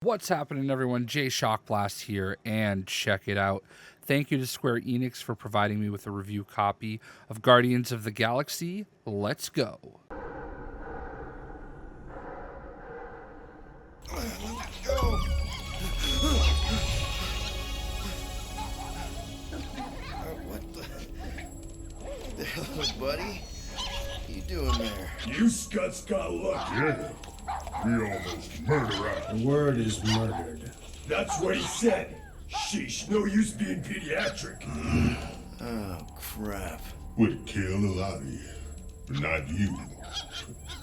What's happening, everyone? JayShockblast here, and check it out. Thank you to Square Enix for providing me with a review copy of Guardians of the Galaxy. Let's go. What the hell, buddy? What you doing there? You scuts got lucky. Yeah, we almost murder out. The word is murdered. That's what he said. Sheesh, no use being pediatric. Oh, crap. Would kill a lot of you, but not you.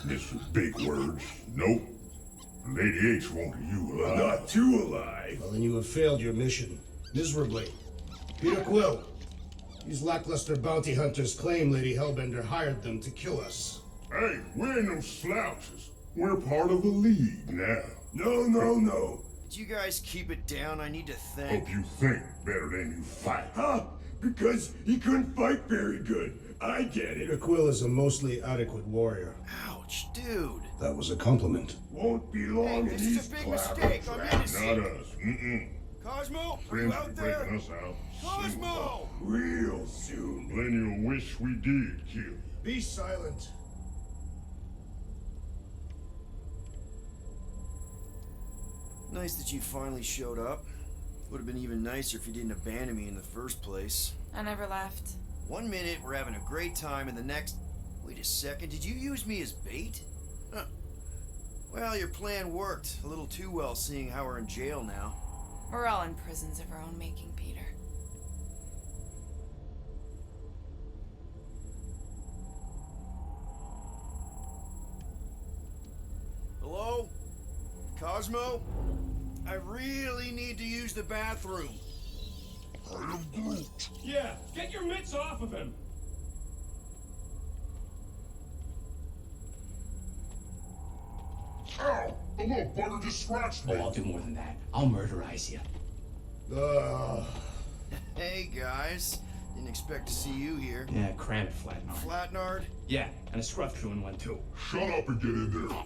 Mr. Big Words, nope. Lady H wanted you alive. Not too alive. Well, then you have failed your mission. Miserably. Peter Quill. These lackluster bounty hunters claim Lady Hellbender hired them to kill us. Hey, we ain't no slouches. We're part of the league now. No. Did you guys keep it down? I need to think. Hope you think better than you fight. Huh? Because he couldn't fight very good. I get Peter it. Quill is a mostly adequate warrior. Ouch, dude. That was a compliment. Won't be long Hey, in this is these a big clappers. mistake. I'm Not innocent. us. Mm-mm. Cosmo, are you Friends out be there? breaking us out. Cosmo! Real soon. Plenty of wish we did kill you. Be silent. Nice that you finally showed up. Would have been even nicer if you didn't abandon me in the first place. I never left. 1 minute, we're having a great time, and the next... Wait a second, did you use me as bait? Huh. Well, your plan worked. A little too well, seeing how we're in jail now. We're all in prisons of our own making, Peter. Hello? Cosmo? I really need to use the bathroom. Yeah, get your mitts off of him. Ow! The little bugger just scratched me. Oh, I'll do more than that. I'll murderize you. Hey, guys. Didn't expect to see you here. Yeah, cram it, Flatnard. Flatnard? Yeah, and a scruff crew in one, too. Shut up and get in there.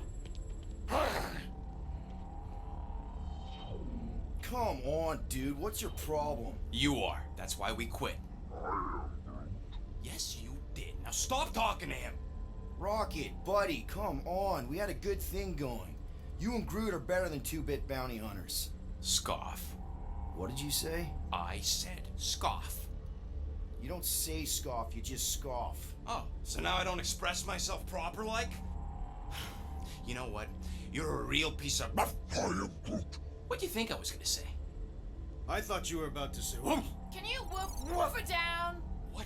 Come on, dude. What's your problem? You are. That's why we quit. Yes, you did. Now stop talking to him. Rocket, buddy, come on. We had a good thing going. You and Groot are better than two-bit bounty hunters. Scoff. What did you say? I said scoff. You don't say scoff, you just scoff. Oh, so now I don't express myself proper like? You know what? You're a real piece of... What do you think I was gonna say? I thought you were about to say, whoosh. Can you woof it down? What?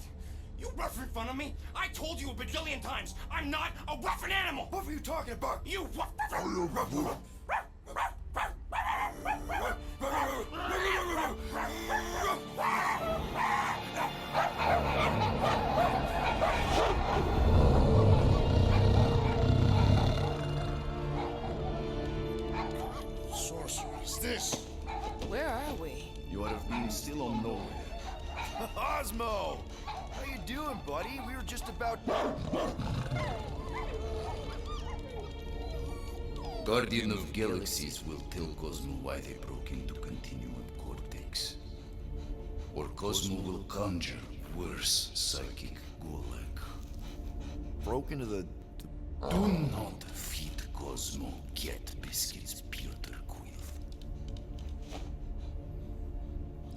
You rough in front of me? I told you a bajillion times, I'm not a roughin' animal! What were you talking about? You Sorcery is this? Where are we? You ought to have been still on nowhere. Cosmo! How you doing, buddy? We were just about... Guardian of Galaxies will tell Cosmo why they broke into Continuum Cortex. Or Cosmo will conjure worse psychic gulag. Broke into the... Do not feed Cosmo get biscuits, Peter Quill.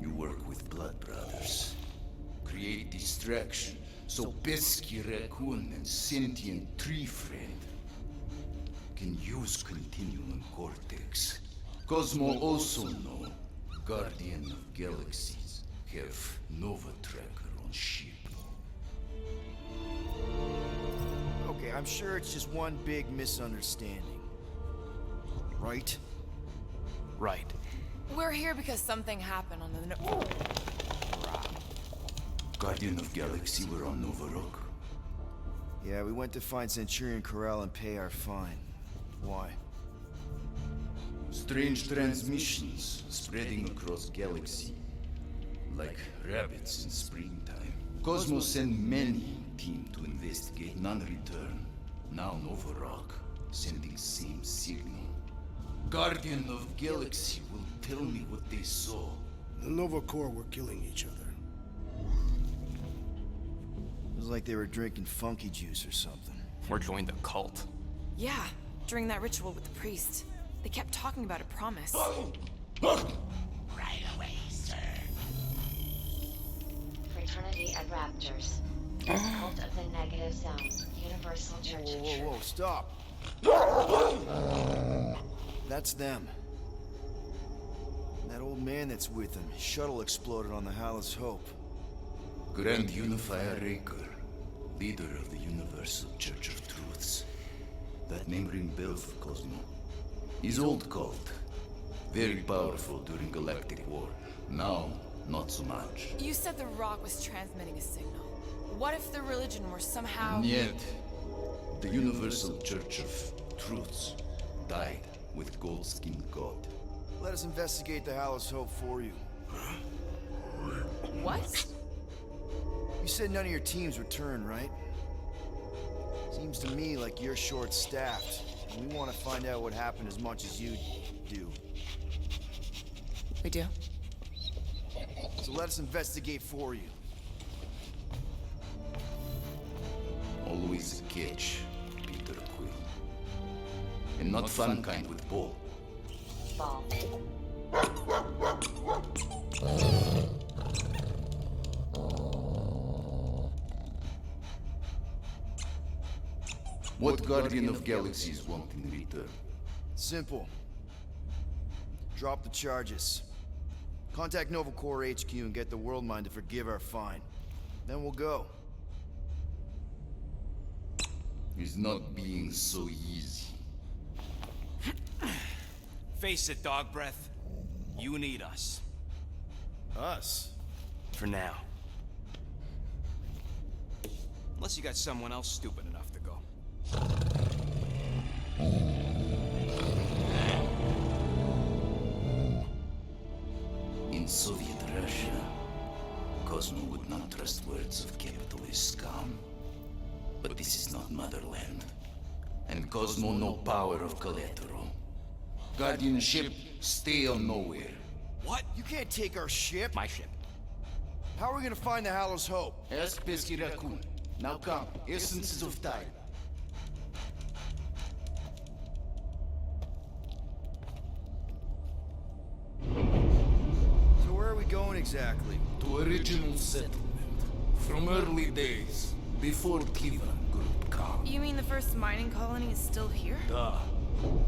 You work with Blood Brothers. Create distraction so Pesky Raccoon and Sentient Tree Friend can use Continuum Cortex. Cosmo also know Guardian of Galaxies have Nova Tracker on ship. Okay, I'm sure it's just one big misunderstanding. Right? Right. We're here because something happened on the... Guardian of Galaxy were on Nova Rock. Yeah, we went to find Centurion Corral and pay our fine. Why? Strange transmissions spreading across galaxy, like rabbits in springtime. Cosmo sent many team to investigate, none return. Now Nova Rock, sending same signal. Guardian of Galaxy will tell me what they saw. The Nova Corps were killing each other. It was like they were drinking funky juice or something. Or joined a cult. Yeah, during that ritual with the priest. They kept talking about a promise. Right away, sir. Fraternity of Raptors. Cult of the Negative Zone. Universal Church of Whoa, Truth. stop. That's them. That old man that's with him. His shuttle exploded on the Hallis Hope. Grand Unifier Raker, leader of the Universal Church of Truths. That name ring bell for Cosmo. His old cult. Very powerful during Galactic War. Now, not so much. You said the rock was transmitting a signal. What if the religion were somehow... Yet, the Universal Church of Truths died with Gold-Skinned God. Let us investigate the Hallis Hope for you. What? You said none of your teams returned, right? Seems to me like you're short-staffed. And we want to find out what happened as much as you do. We do? So let us investigate for you. Always a catch, Peter Quill. And not fun kind with Paul. Ball. What Guardian of Galaxies want in return? Simple. Drop the charges. Contact Nova Corps HQ and get the World Mind to forgive our fine. Then we'll go. It's not being so easy. Face it, dog breath. You need us. Us? For now. Unless you got someone else stupid enough to go. In Soviet Russia, Cosmo would not trust words of capitalist scum. But this is not motherland. And Cosmo no power of collateral. Guardianship, stay on nowhere. What? You can't take our ship. My ship. How are we gonna find the Hallis Hope? Ask Pesky Raccoon. Now come, essences of time. So where are we going exactly? To original settlement. From early days, before Cleveland Group come. You mean the first mining colony is still here? Duh.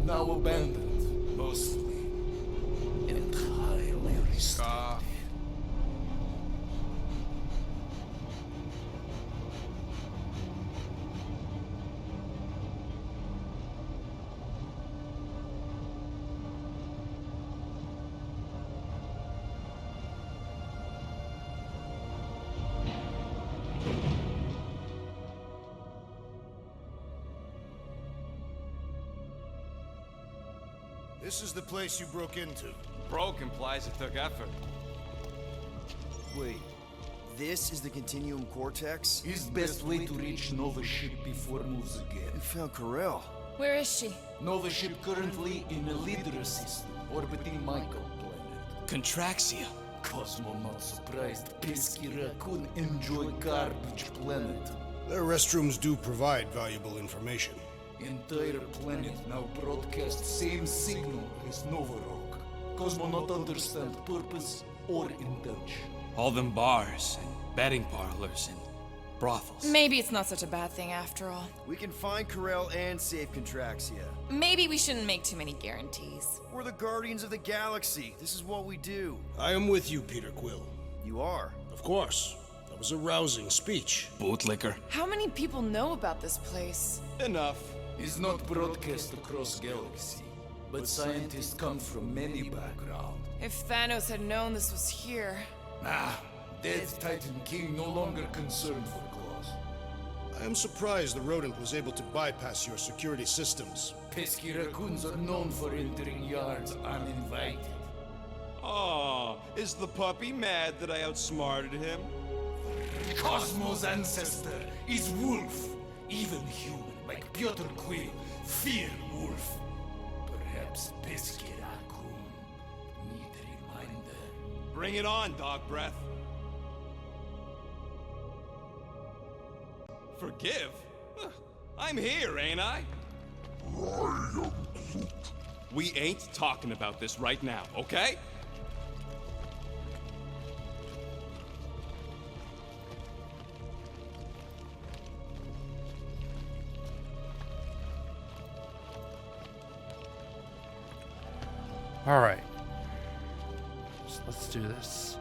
Now abandoned, mostly. And highly restricted. This is the place you broke into. Broke implies it took effort. Wait, this is the Continuum Cortex? Is best way to reach Nova ship before moves again. You found Corel. Where is she? Nova ship currently in a leader system, orbiting Michael planet. Contraxia. Cosmo not surprised. Pesky Raccoon enjoy garbage planet. Their restrooms do provide valuable information. Entire planet now broadcast same signal as Nova Rock. Cosmo not understand purpose or intention. All them bars and betting parlors and brothels. Maybe it's not such a bad thing after all. We can find Corel and save Contraxia. Maybe we shouldn't make too many guarantees. We're the Guardians of the Galaxy. This is what we do. I am with you, Peter Quill. You are? Of course. That was a rousing speech. Bootlicker. How many people know about this place? Enough. Is not broadcast across galaxy, but scientists come from many backgrounds. If Thanos had known this was here... Dead Titan King no longer concerned for claws. I am surprised the rodent was able to bypass your security systems. Pesky raccoons are known for entering yards uninvited. Oh, is the puppy mad that I outsmarted him? Cosmo's ancestor is wolf, even human, like Piotr Quill, fear wolf. Biscuit Raccoon. Need a reminder. Bring it on, dog breath. Forgive? Huh, I'm here, ain't I? We ain't talking about this right now, okay? All right. So let's do this.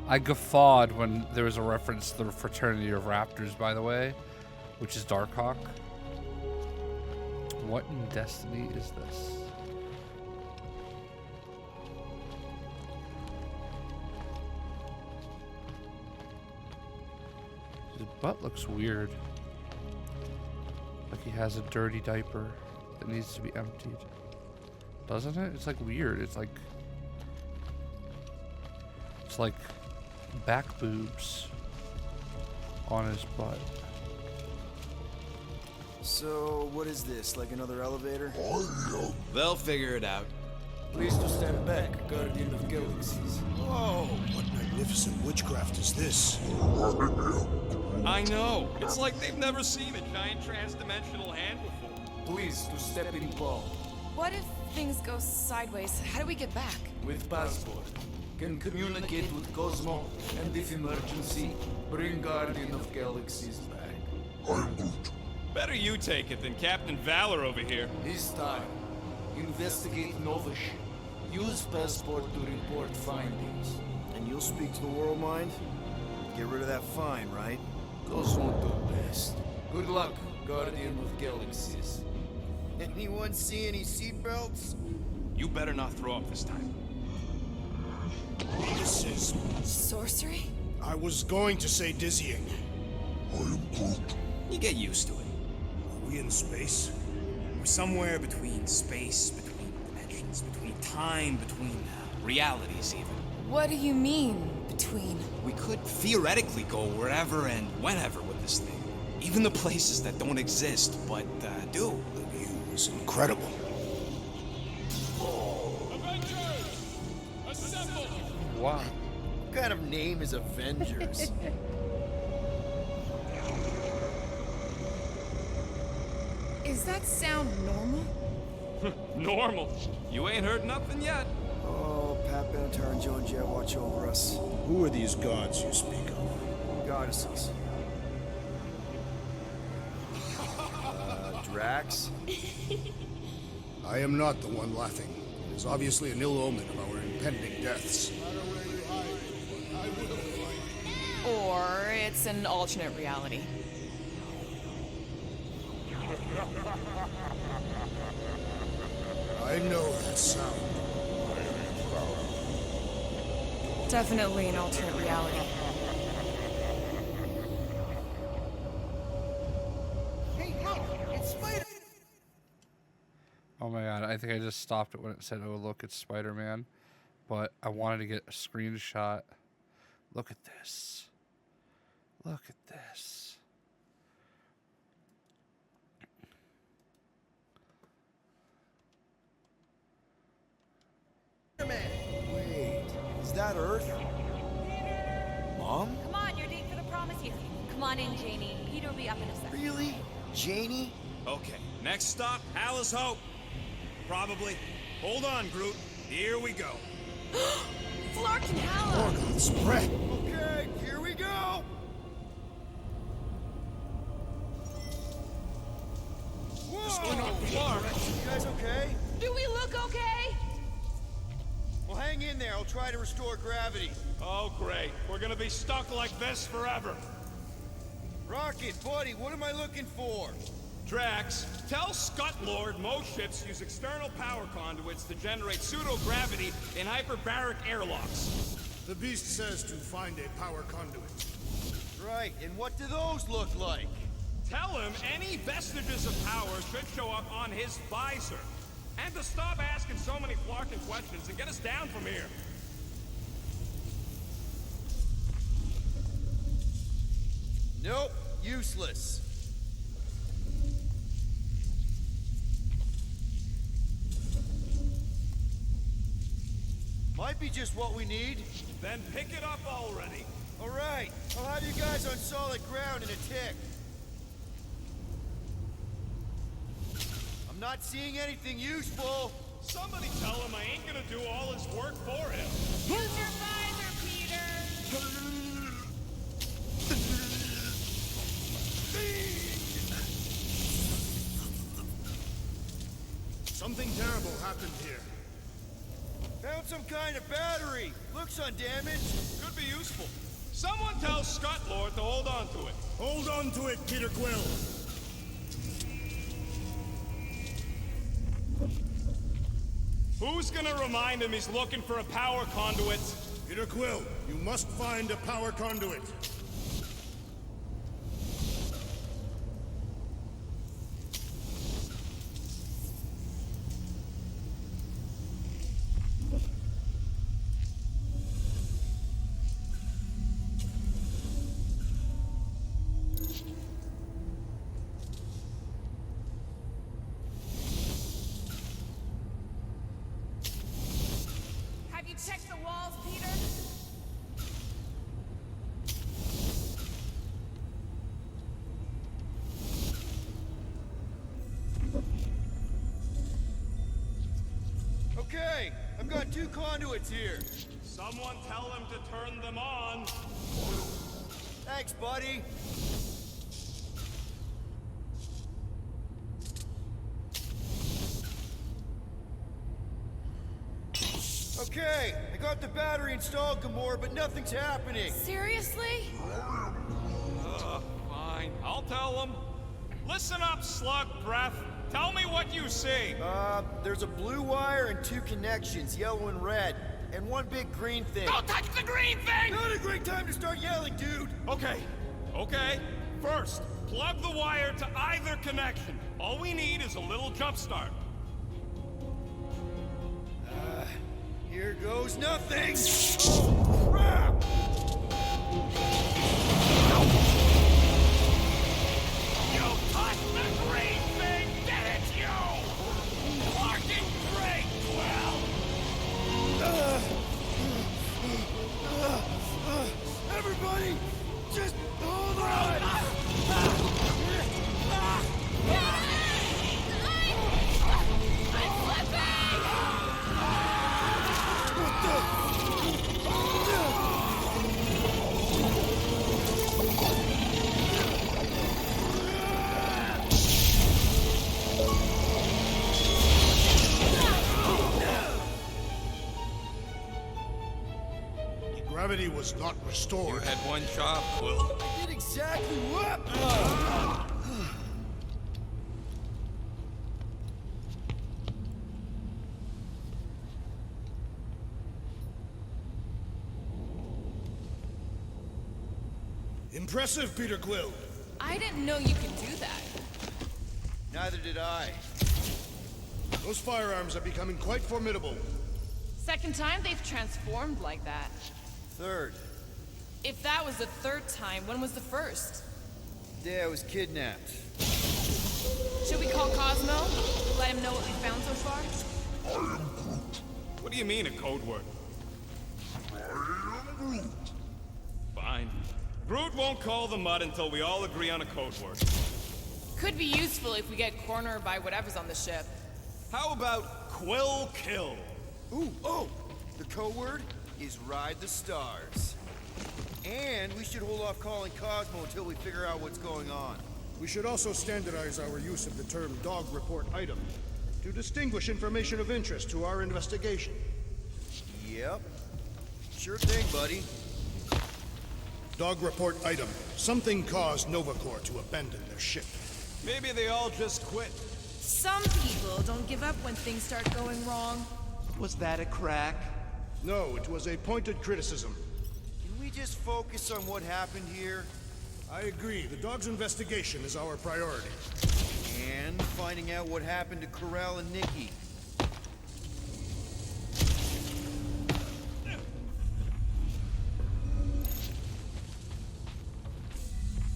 I guffawed when there was a reference to the Fraternity of Raptors, by the way, which is Darkhawk. What in Destiny is this? His butt looks weird. Like he has a dirty diaper that needs to be emptied. Doesn't it? It's like weird. It's like back boobs on his butt. So, what is this? Like another elevator? They'll figure it out. Please to stand back, Guardian of Galaxies. Whoa, what magnificent witchcraft is this? I know. It's like they've never seen a giant trans-dimensional hand before. Please to step in Paul. What if things go sideways? How do we get back? With passport. Can communicate with Cosmo, and if emergency, bring Guardian of Galaxies back. Better you take it than Captain Valor over here. This time, investigate Nova ship. Use passport to report findings. And you'll speak to the world mind? Get rid of that fine, right? Cosmo do best. Good luck, Guardian of Galaxies. Anyone see any seatbelts? You better not throw up this time. This is... Sorcery? I was going to say dizzying. You get used to it. Are we in space? We're somewhere between space, between dimensions, between time, between realities even. What do you mean, between? We could theoretically go wherever and whenever with this thing. Even the places that don't exist, but do. The view is incredible. Wow. What kind of name is Avengers? Is that sound normal? Normal. You ain't heard nothing yet. Oh, Pat Benatar and Joe and Jet watch over us. Who are these gods you speak of? Goddesses. Drax? I am not the one laughing. It is obviously an ill omen of our impending deaths. Or it's an alternate reality. I know that sound. Definitely an alternate reality. Hey, look! It's Spider! Oh my god, I think I just stopped it when it said, oh look, it's Spider-Man. But I wanted to get a screenshot. Look at this. Look at this. Wait, is that Earth? Mom? Come on, your date for the promise here. Come on in, Janie. Peter will be up in a second. Really? Janie? Okay, next stop, Alice Hope. Probably. Hold on, Groot. Here we go. Flark and Hala! Orgon spread! Okay, here we go! Whoa! Clark, you guys okay? Do we look okay? Well, hang in there. I'll try to restore gravity. Oh, great. We're gonna be stuck like this forever. Rocket, buddy, what am I looking for? Drax, tell Scutlord most ships use external power conduits to generate pseudo-gravity in hyperbaric airlocks. The beast says to find a power conduit. Right, and what do those look like? Tell him any vestiges of power should show up on his visor. And to stop asking so many flarking questions and get us down from here. Nope, useless. Might be just what we need. Then pick it up already. All right, I'll have you guys on solid ground in a tick. I'm not seeing anything useful. Somebody tell him I ain't gonna do all his work for him. Use your visor, Peter! Something terrible happened here. Found some kind of battery. Looks undamaged. Could be useful. Someone tell Scutlord to hold on to it. Hold on to it, Peter Quill. Who's gonna remind him he's looking for a power conduit? Peter Quill, you must find a power conduit. Have you checked the walls, Peter? Okay, I've got 2 conduits here. Someone tell him to turn them on. Thanks, buddy. Okay, I got the battery installed, Gamora, but nothing's happening. Seriously? Fine, I'll tell him. Listen up, slug breath. Tell me what you see. There's a blue wire and 2 connections, yellow and red, and 1 big green thing. Don't touch the green thing! Not a great time to start yelling, dude! Okay. First, plug the wire to either connection. All we need is a little jump start. Here goes nothing! Oh, crap! You touched the green thing, did it, you? Fucking great, Quill! Everybody, just hold on! Gravity was not restored. You had one job, Quill. I did exactly what? Impressive, Peter Quill. I didn't know you could do that. Neither did I. Those firearms are becoming quite formidable. Second time they've transformed like that. Third. If that was the 3rd time, when was the 1st? Day I was kidnapped. Should we call Cosmo? Let him know what we found so far? What do you mean, a code word? Fine. Groot won't call the mud until we all agree on a code word. Could be useful if we get cornered by whatever's on the ship. How about Quill Kill? Ooh, oh! The code word is Ride the Stars. And we should hold off calling Cosmo until we figure out what's going on. We should also standardize our use of the term dog report item to distinguish information of interest to our investigation. Yep. Sure thing, buddy. Dog report item. Something caused Nova Corps to abandon their ship. Maybe they all just quit. Some people don't give up when things start going wrong. Was that a crack? No, it was a pointed criticism. Can we just focus on what happened here? I agree. The dog's investigation is our priority. And finding out what happened to Corral and Nikki.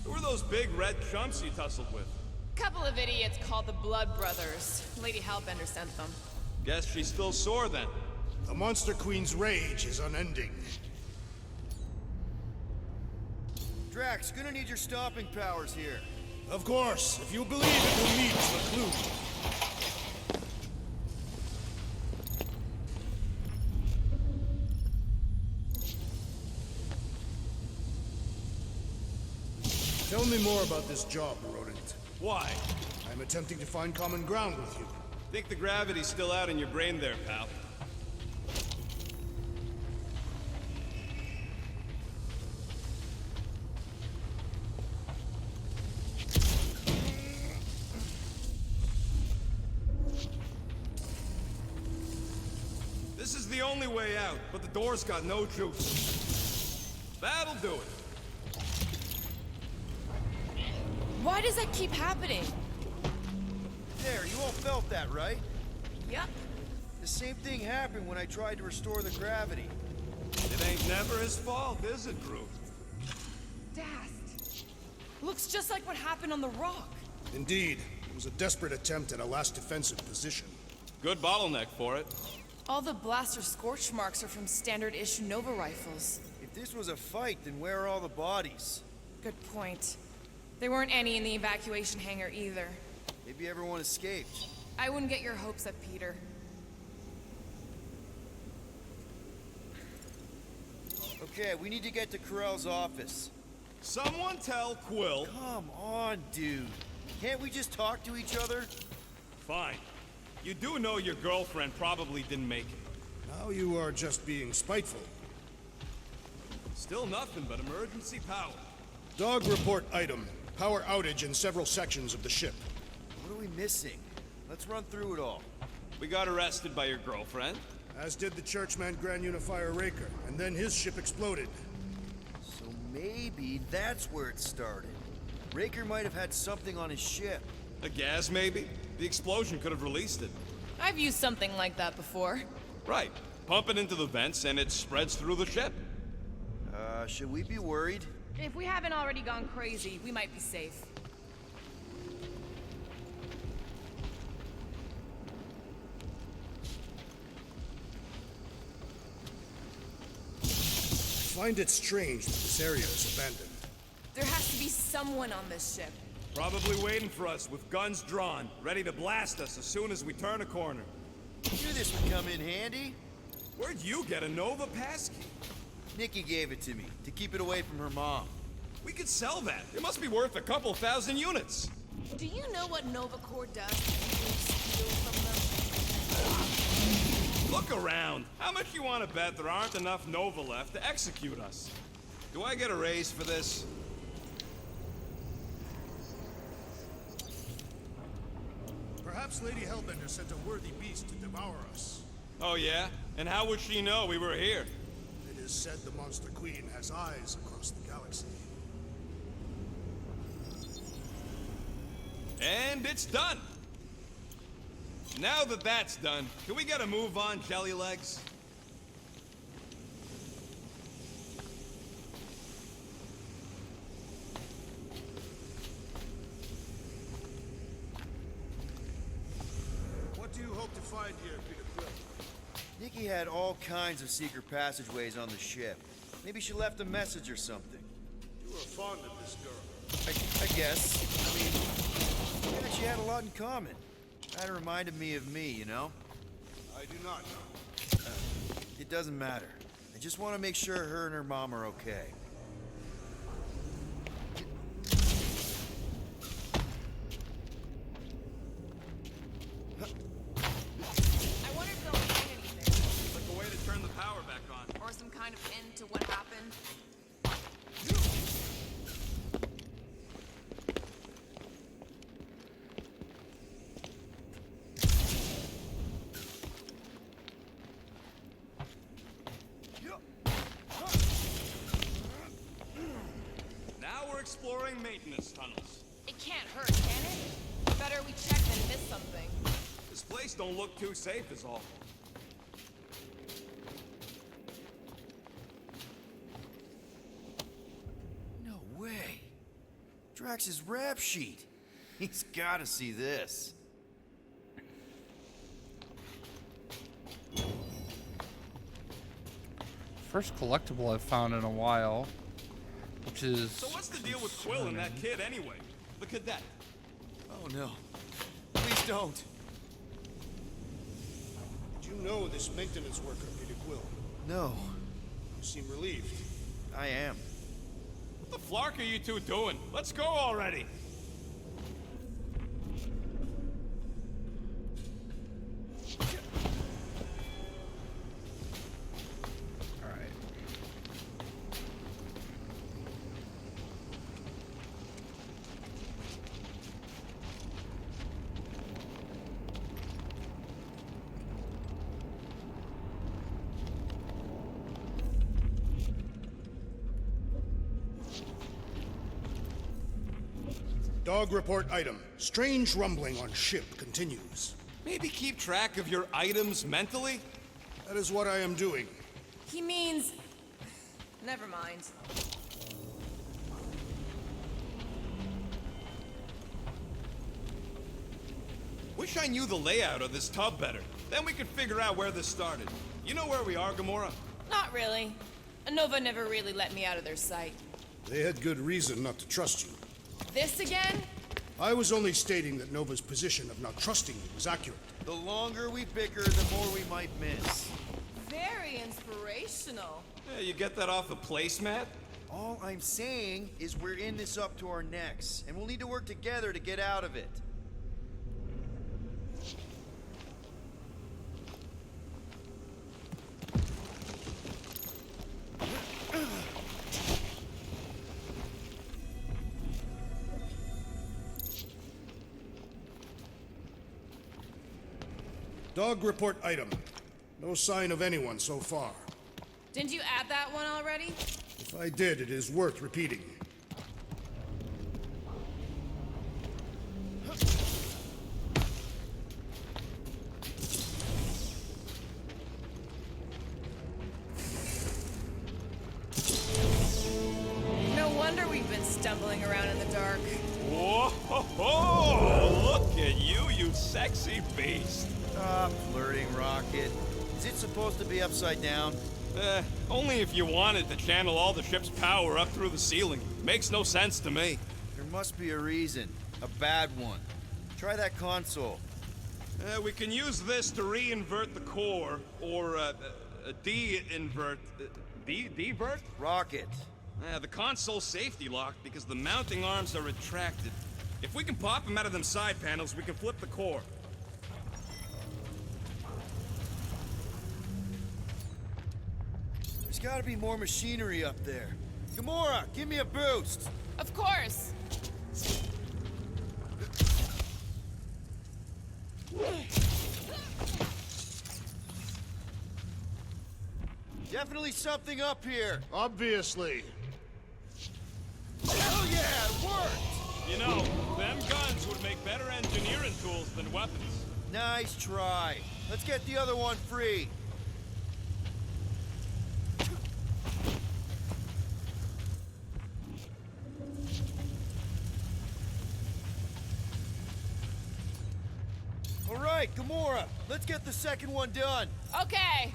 Who are those big red chumps you tussled with? Couple of idiots called the Blood Brothers. Lady Hellbender sent them. Guess she's still sore then. The Monster Queen's rage is unending. Drax, gonna need your stomping powers here. Of course, if you believe it will need the clue. Tell me more about this job, Rodent. Why? I'm attempting to find common ground with you. Think the gravity's still out in your brain there, pal. This is the only way out, but the door's got no juice. That'll do it. Why does that keep happening? There, you all felt that, right? Yep. The same thing happened when I tried to restore the gravity. It ain't never his fault, is it, Groot? Dast. Looks just like what happened on the rock. Indeed, it was a desperate attempt at a last defensive position. Good bottleneck for it. All the blaster scorch marks are from standard issue Nova rifles. If this was a fight, then where are all the bodies? Good point. There weren't any in the evacuation hangar either. Maybe everyone escaped. I wouldn't get your hopes up, Peter. Okay, we need to get to Carell's office. Someone tell Quill. Come on, dude. Can't we just talk to each other? Fine. You do know your girlfriend probably didn't make it. Now you are just being spiteful. Still nothing but emergency power. Dog report item. Power outage in several sections of the ship. What are we missing? Let's run through it all. We got arrested by your girlfriend. As did the churchman Grand Unifier Raker, and then his ship exploded. So maybe that's where it started. Raker might have had something on his ship. A gas, maybe? The explosion could have released it. I've used something like that before. Right. Pump it into the vents and it spreads through the ship. Should we be worried? If we haven't already gone crazy, we might be safe. I find it strange that this area is abandoned. There has to be someone on this ship. Probably waiting for us with guns drawn, ready to blast us as soon as we turn a corner. Knew this would come in handy. Where'd you get a Nova passkey? Nikki gave it to me, to keep it away from her mom. We could sell that. It must be worth a couple thousand units. Do you know what Nova Corps does when people steal from them? Look around. How much you want to bet there aren't enough Nova left to execute us? Do I get a raise for this? Perhaps Lady Hellbender sent a worthy beast to devour us. Oh yeah? And how would she know we were here? It is said the Monster Queen has eyes across the galaxy. And it's done! Now that that's done, can we get a move on, Jelly Legs? What do you hope to find here, Peter Quill? Nikki had all kinds of secret passageways on the ship. Maybe she left a message or something. You were fond of this girl. I guess. I mean, we actually had a lot in common. Kinda reminded me of me, you know? I do not know. It doesn't matter. I just want to make sure her and her mom are okay. I wonder if they'll find anything. Like a way to turn the power back on. Or some kind of end to what happened. Now we're exploring maintenance tunnels. It can't hurt, can it? Better we check than miss something. This place don't look too safe is all. No way. Drax's rap sheet. He's gotta see this. first collectible I've found in a while, which is... So what's the deal with Quill and that kid anyway? The cadet. Oh no. Please don't. Did you know this maintenance worker, Peter Quill? No. You seem relieved. I am. What the flark are you two doing? Let's go already. Dog report item. Strange rumbling on ship continues. Maybe keep track of your items mentally? That is what I am doing. He means... Never mind. Wish I knew the layout of this tub better. Then we could figure out where this started. You know where we are, Gamora? Not really. Nova never really let me out of their sight. They had good reason not to trust you. This again? I was only stating that Nova's position of not trusting you was accurate. The longer we bicker, the more we might miss. Very inspirational. Yeah, you get that off the placemat? All I'm saying is we're in this up to our necks, and we'll need to work together to get out of it. Dog report item. No sign of anyone so far. Didn't you add that one already? If I did, it is worth repeating. No wonder we've been stumbling around in the dark. Whoa! Ho, ho! Look at you, you sexy beast! Stop flirting, Rocket. Is it supposed to be upside down? Only if you wanted to channel all the ship's power up through the ceiling. Makes no sense to me. There must be a reason. A bad one. Try that console. We can use this to re-invert the core, or de-invert... de-vert? Rocket. The console's safety locked because the mounting arms are retracted. If we can pop them out of them side panels, we can flip the core. There's gotta be more machinery up there. Gamora, give me a boost! Of course! Definitely something up here! Obviously. Hell yeah, it worked! You know, them guns would make better engineering tools than weapons. Nice try. Let's get the other one free. All right, Gamora, let's get the second one done. Okay.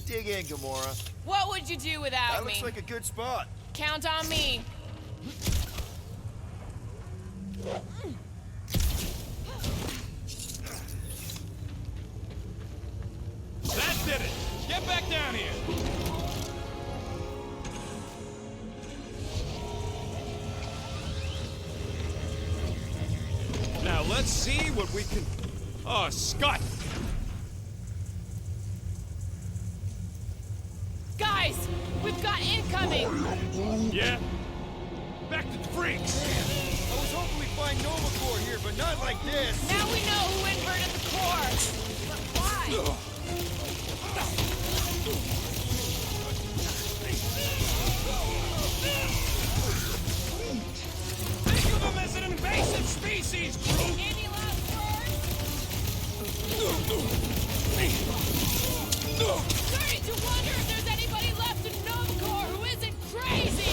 Dig in, Gamora. What would you do without That me? looks like a good spot. Count on me. That did it! Get back down here! Now let's see what we can... Oh, Scott! Guys, we've got incoming! Yeah? Back to the freaks! I was hoping we'd find Nova Corps here, but not like this. Now we know who inverted the core! But why? Think of them as an invasive species, group! Any last words? Starting to wonder if there's anybody left in Nova Corps who isn't crazy!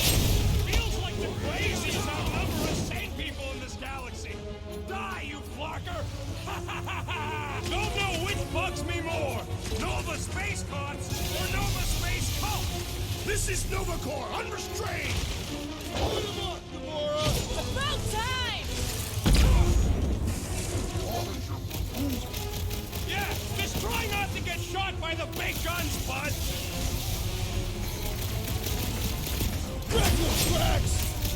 Feels like the crazies outnumber us This is Nova Corps, unrestrained! Hold him up, Gamora! About time! Yeah, just try not to get shot by the big guns, bud! Reckless Rex!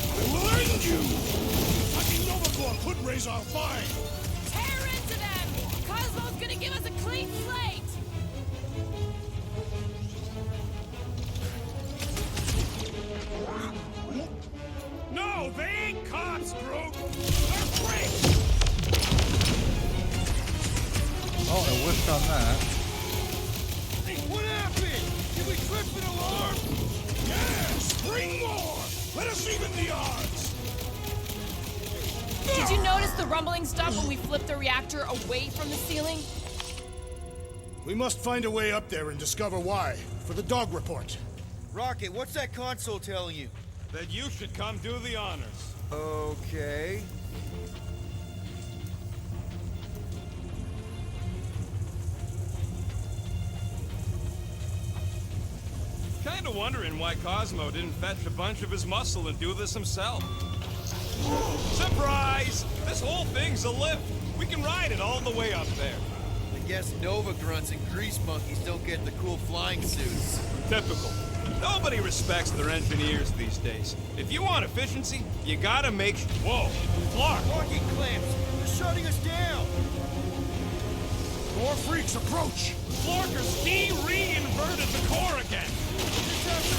I will end you! I think Nova Corps could raise our fine! Tear into them! Cosmo's gonna give us a clean slate! No, they ain't cops, Groot! They're freaks! Oh, I wished on that. What happened? Did we trip an alarm? Yes! Bring more! Let us even the odds! Did you notice the rumbling stuff when we flipped the reactor away from the ceiling? We must find a way up there and discover why, for the dog report. Rocket, what's that console telling you? That you should come do the honors. Okay. Kinda wondering why Cosmo didn't fetch a bunch of his muscle and do this himself. Surprise! This whole thing's a lift. We can ride it all the way up there. I guess Nova grunts and grease monkeys don't get the cool flying suits. Typical. Nobody respects their engineers these days. If you want efficiency, you gotta make Whoa! Clark! Walking clamps! They're shutting us down! More freaks approach! Florker's de-reinverted the core again! Just have to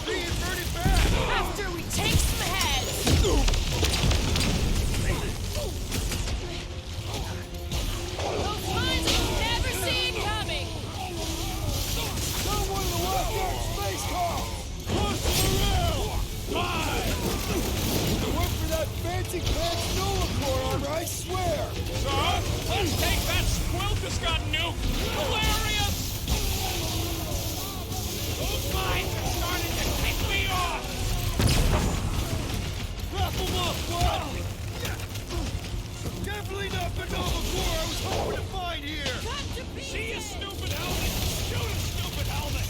reinvert it back! After we take some heads! Those lines we've never seen coming! Someone in the left space car! Push them around! I went for that fancy pants Nova Corps armor, I swear! So, let's take that squilt that's got nuked! Hilarious! Those lines are starting to tick me off! Wrap them up, bud! Definitely not the Nova Corps I was hoping to find here! See a stupid helmet! Shoot a stupid helmet!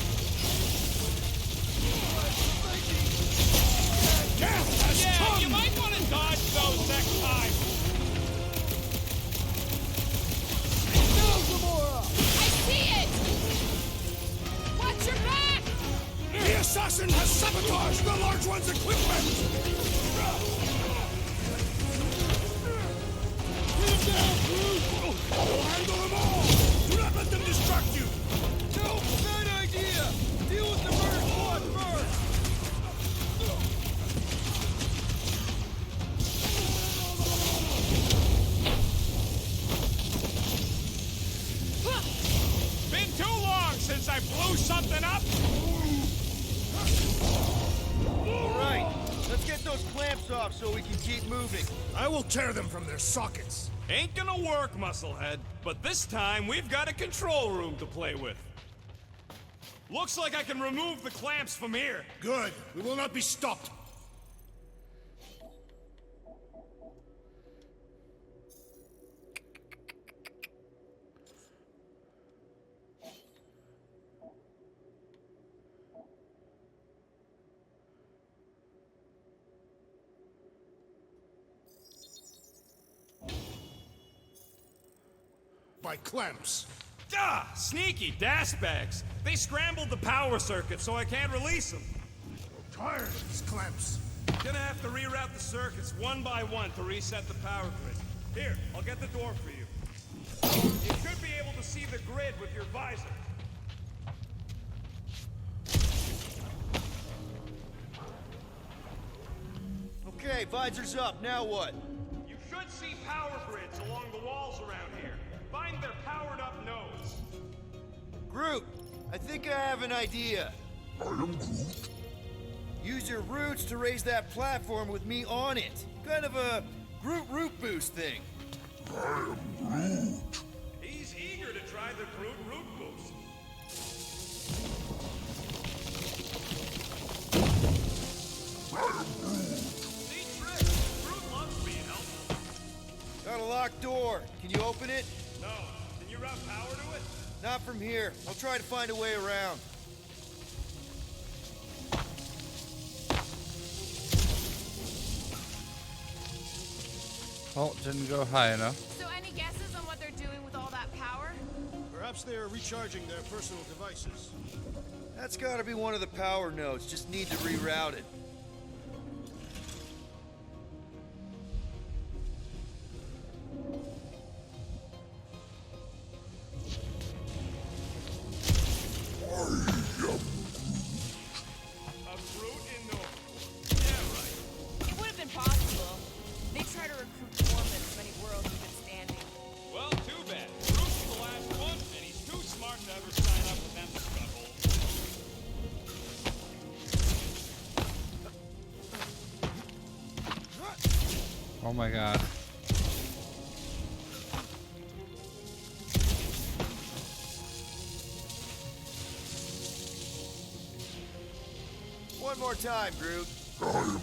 Death has Yeah, come! you might want to dodge those next time! Now, Gamora! I see it! Watch your back! The assassin has sabotaged the large one's equipment! Hit him down, Groot! We'll handle them all! Do not let them distract you! No, bad idea! Deal with the murder squad first! Been too long since I blew something up! Alright, let's get those clamps off so we can keep moving. I will tear them from their sockets! Ain't gonna work, Musclehead. But this time, we've got a control room to play with. Looks like I can remove the clamps from here. Good. We will not be stopped. By clamps. Ah, sneaky bags. They scrambled the power circuit, so I can't release them. I'm tired of these clamps. Gonna have to reroute the circuits one by one to reset the power grid. Here, I'll get the door for you. You should be able to see the grid with your visor. Okay, visor's up, now what? You should see power grids along the walls around here. Find their powered-up nodes. Groot, I think I have an idea. I am Groot. Use your roots to raise that platform with me on it. Kind of a Groot root boost thing. I am Groot. He's eager to try the Groot root boost. I am Groot. Neat trick. Groot loves being helpful. Got a locked door. Can you open it? No. Can you route power to it? Not from here. I'll try to find a way around. Well, didn't go high enough. So any guesses on what they're doing with all that power? Perhaps they are recharging their personal devices. That's gotta be one of the power nodes. Just need to reroute it. A brute in Nova. Yeah, right. It would have been possible. They try to recruit foremen as many worlds as been standing. Well, too bad. Brute's the last one, and he's too smart to ever sign up with them scuttles. Oh my god. One more time, Groot. I am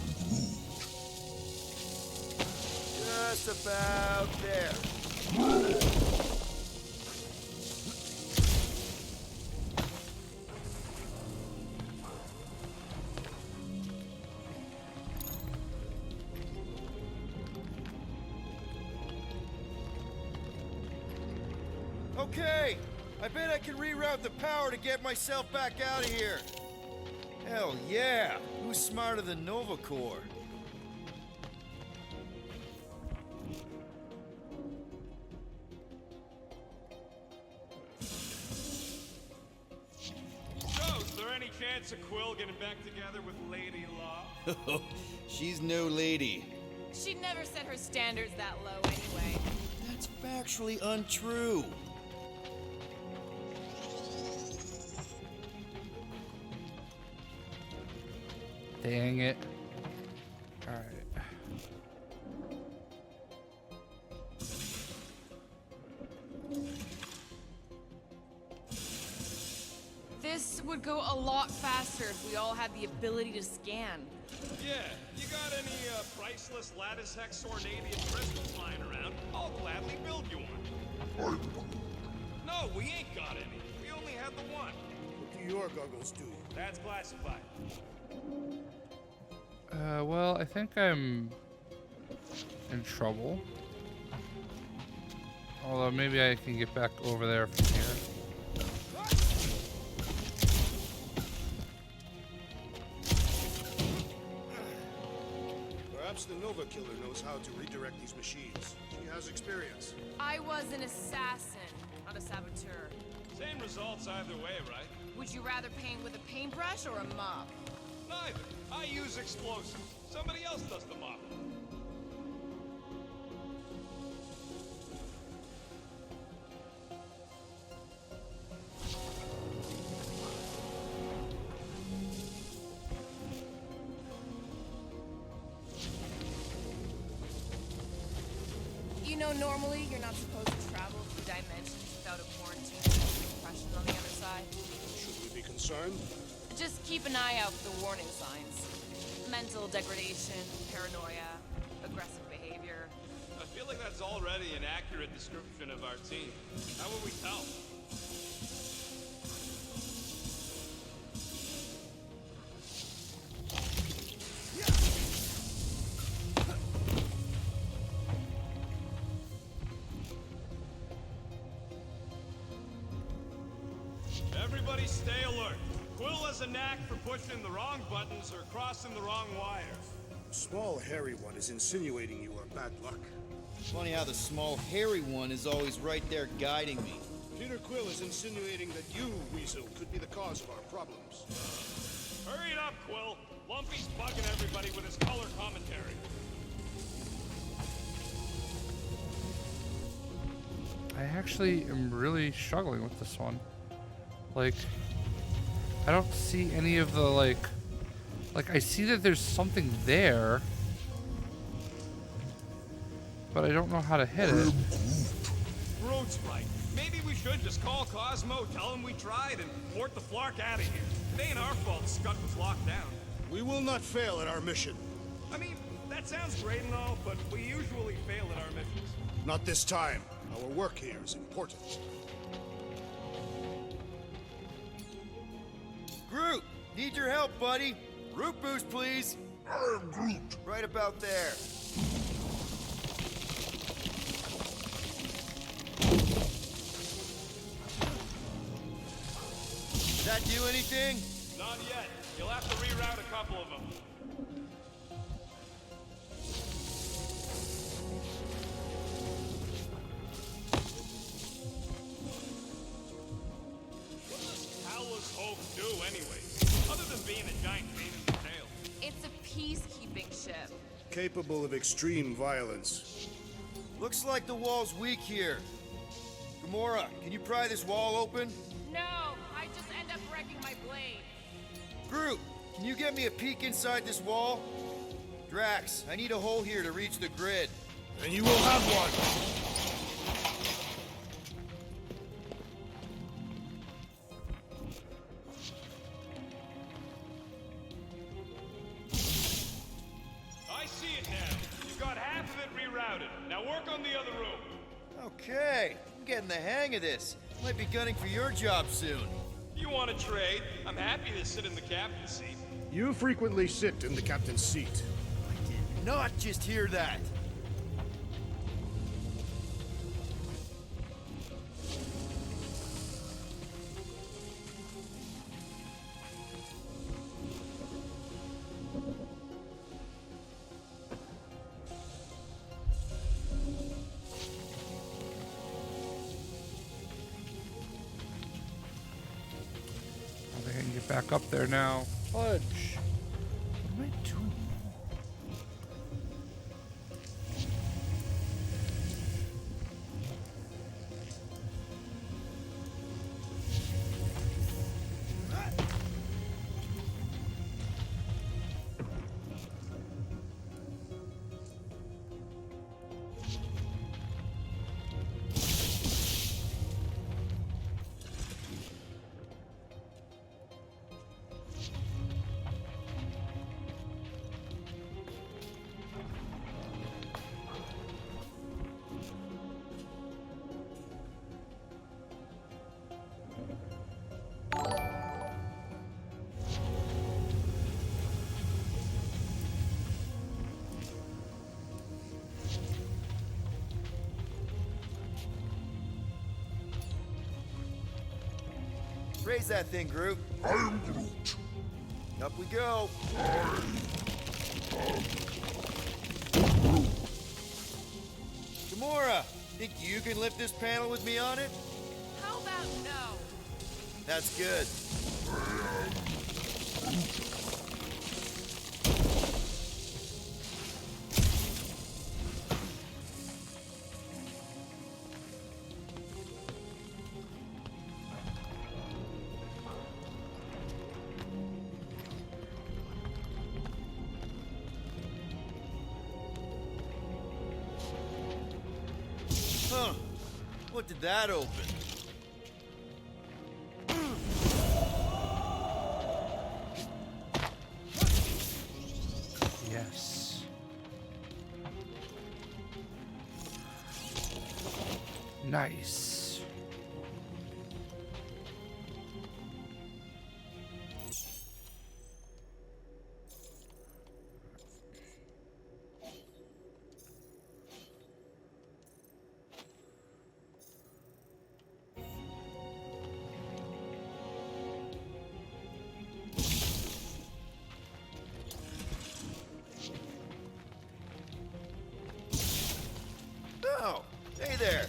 Just about there. Okay, I bet I can reroute the power to get myself back out of here. Hell yeah, who's smarter than Nova Corps? So, is there any chance of Quill getting back together with Lady Law? She's no lady. She'd never set her standards that low anyway. That's factually untrue. Dang it. Alright. This would go a lot faster if we all had the ability to scan. Yeah, you got any priceless lattice hex ornadium crystals lying around? I'll gladly build you one. No, we ain't got any. We only had the one. What do your goggles do? That's classified. Well, I think I'm in trouble. Although maybe I can get back over there from here. Perhaps the Nova Killer knows how to redirect these machines. She has experience. I was an assassin, not a saboteur. Same results either way, right? Would you rather paint with a paintbrush or a mop? Neither. I use explosives. Somebody else does the mopping. You know, normally you're not supposed to travel through dimensions without a quarantine depression on the other side. Should we be concerned? Just keep an eye out for the warning signs. Mental degradation, paranoia, aggressive behavior. I feel like that's already an accurate description of our team. How will we tell? Everybody stay alert. Quill has a knack for pushing the wrong buttons or crossing the wrong wires. The small, hairy one is insinuating you are bad luck. Funny how the small, hairy one is always right there guiding me. Peter Quill is insinuating that you, Weasel, could be the cause of our problems. Hurry it up, Quill. Lumpy's bugging everybody with his color commentary. I actually am really struggling with this one. Like, I don't see any of the, like, I see that there's something there, but I don't know how to hit it. Groot's right. Maybe we should just call Cosmo, tell him we tried, and port the Flark out of here. It ain't our fault Scud was locked down. We will not fail at our mission. I mean, that sounds great and all, but we usually fail at our missions. Not this time. Our work here is important. Groot, need your help, buddy. Root boost, please. I am Groot. Right about there. Does that do anything? Not yet. You'll have to reroute a couple of them. What does Callous Hope do anyways? Other than being a giant pain in the tail. It's a peacekeeping ship. Capable of extreme violence. Looks like the wall's weak here. Gamora, can you pry this wall open? No, I just end up wrecking my blade. Groot, can you get me a peek inside this wall? Drax, I need a hole here to reach the grid. And you will have one. I see it now. You've got half of it rerouted. Now work on the other room. Okay, I'm getting the hang of this. Might be gunning for your job soon. You want to trade? I'm happy to sit in the captain's seat. You frequently sit in the captain's seat. I did not just hear that. I think I can get back up there now. Fudge. What am I doing? Raise that thing, Groot. I am Groot. Up we go. Gamora, think you can lift this panel with me on it? How about no? That's good. Huh. What did that open? Yes. Nice. Oh, hey there.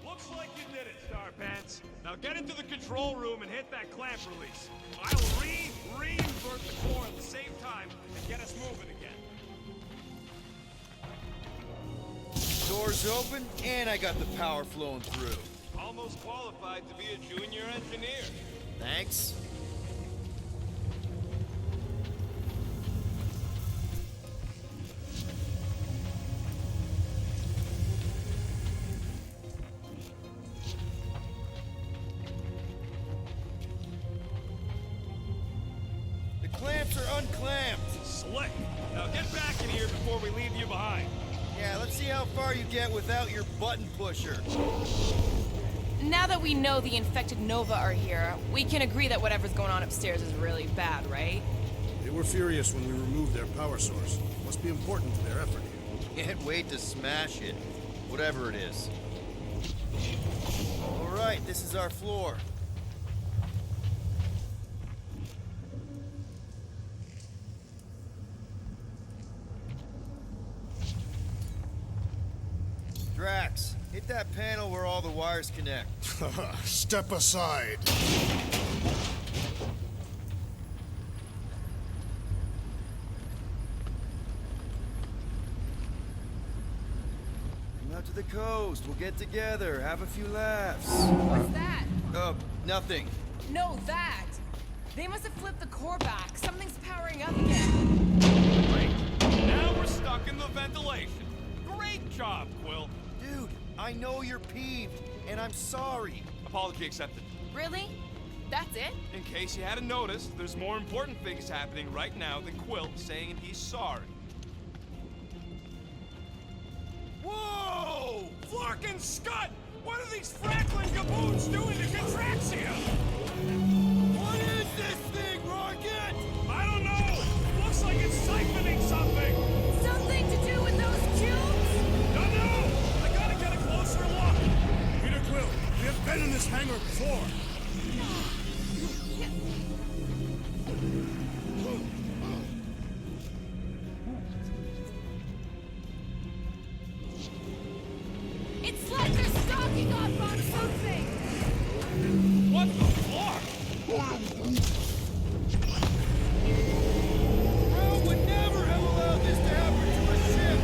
Looks like you did it, Star Pants. Now get into the control room and hit that clamp release. I'll re-invert the core at the same time and get us moving again. Doors open, and I got the power flowing through. Almost qualified to be a junior engineer. Thanks. The clamps are unclamped. Slick. Now get back in here before we leave you behind. Yeah, let's see how far you get without your button pusher. Now that we know the infected Nova are here, we can agree that whatever's going on upstairs is really bad, right? They were furious when we removed their power source. Must be important to their effort here. Can't wait to smash it. Whatever it is. Alright, this is our floor. Check that panel where all the wires connect. Step aside. Come out to the coast. We'll get together, have a few laughs. What's that? Nothing. No, that. They must have flipped the core back. Something's powering up again. Great. Now we're stuck in the ventilation. Great job, Quill. Dude, I know you're peeved, and I'm sorry. Apology accepted. Really? That's it? In case you hadn't noticed, there's more important things happening right now than Quill saying he's sorry. Whoa! Flark and Scud! What are these Franklin gaboons doing to Contraxia? What is this thing, Rocket? I don't know! Looks like it's siphoning something! Something to do with those cubes? Don't know! I gotta get a closer look! Peter Quill, we have been in this hangar before. It's like they're stocking up on something! What the fuck? Bro would never have allowed this to happen to a ship.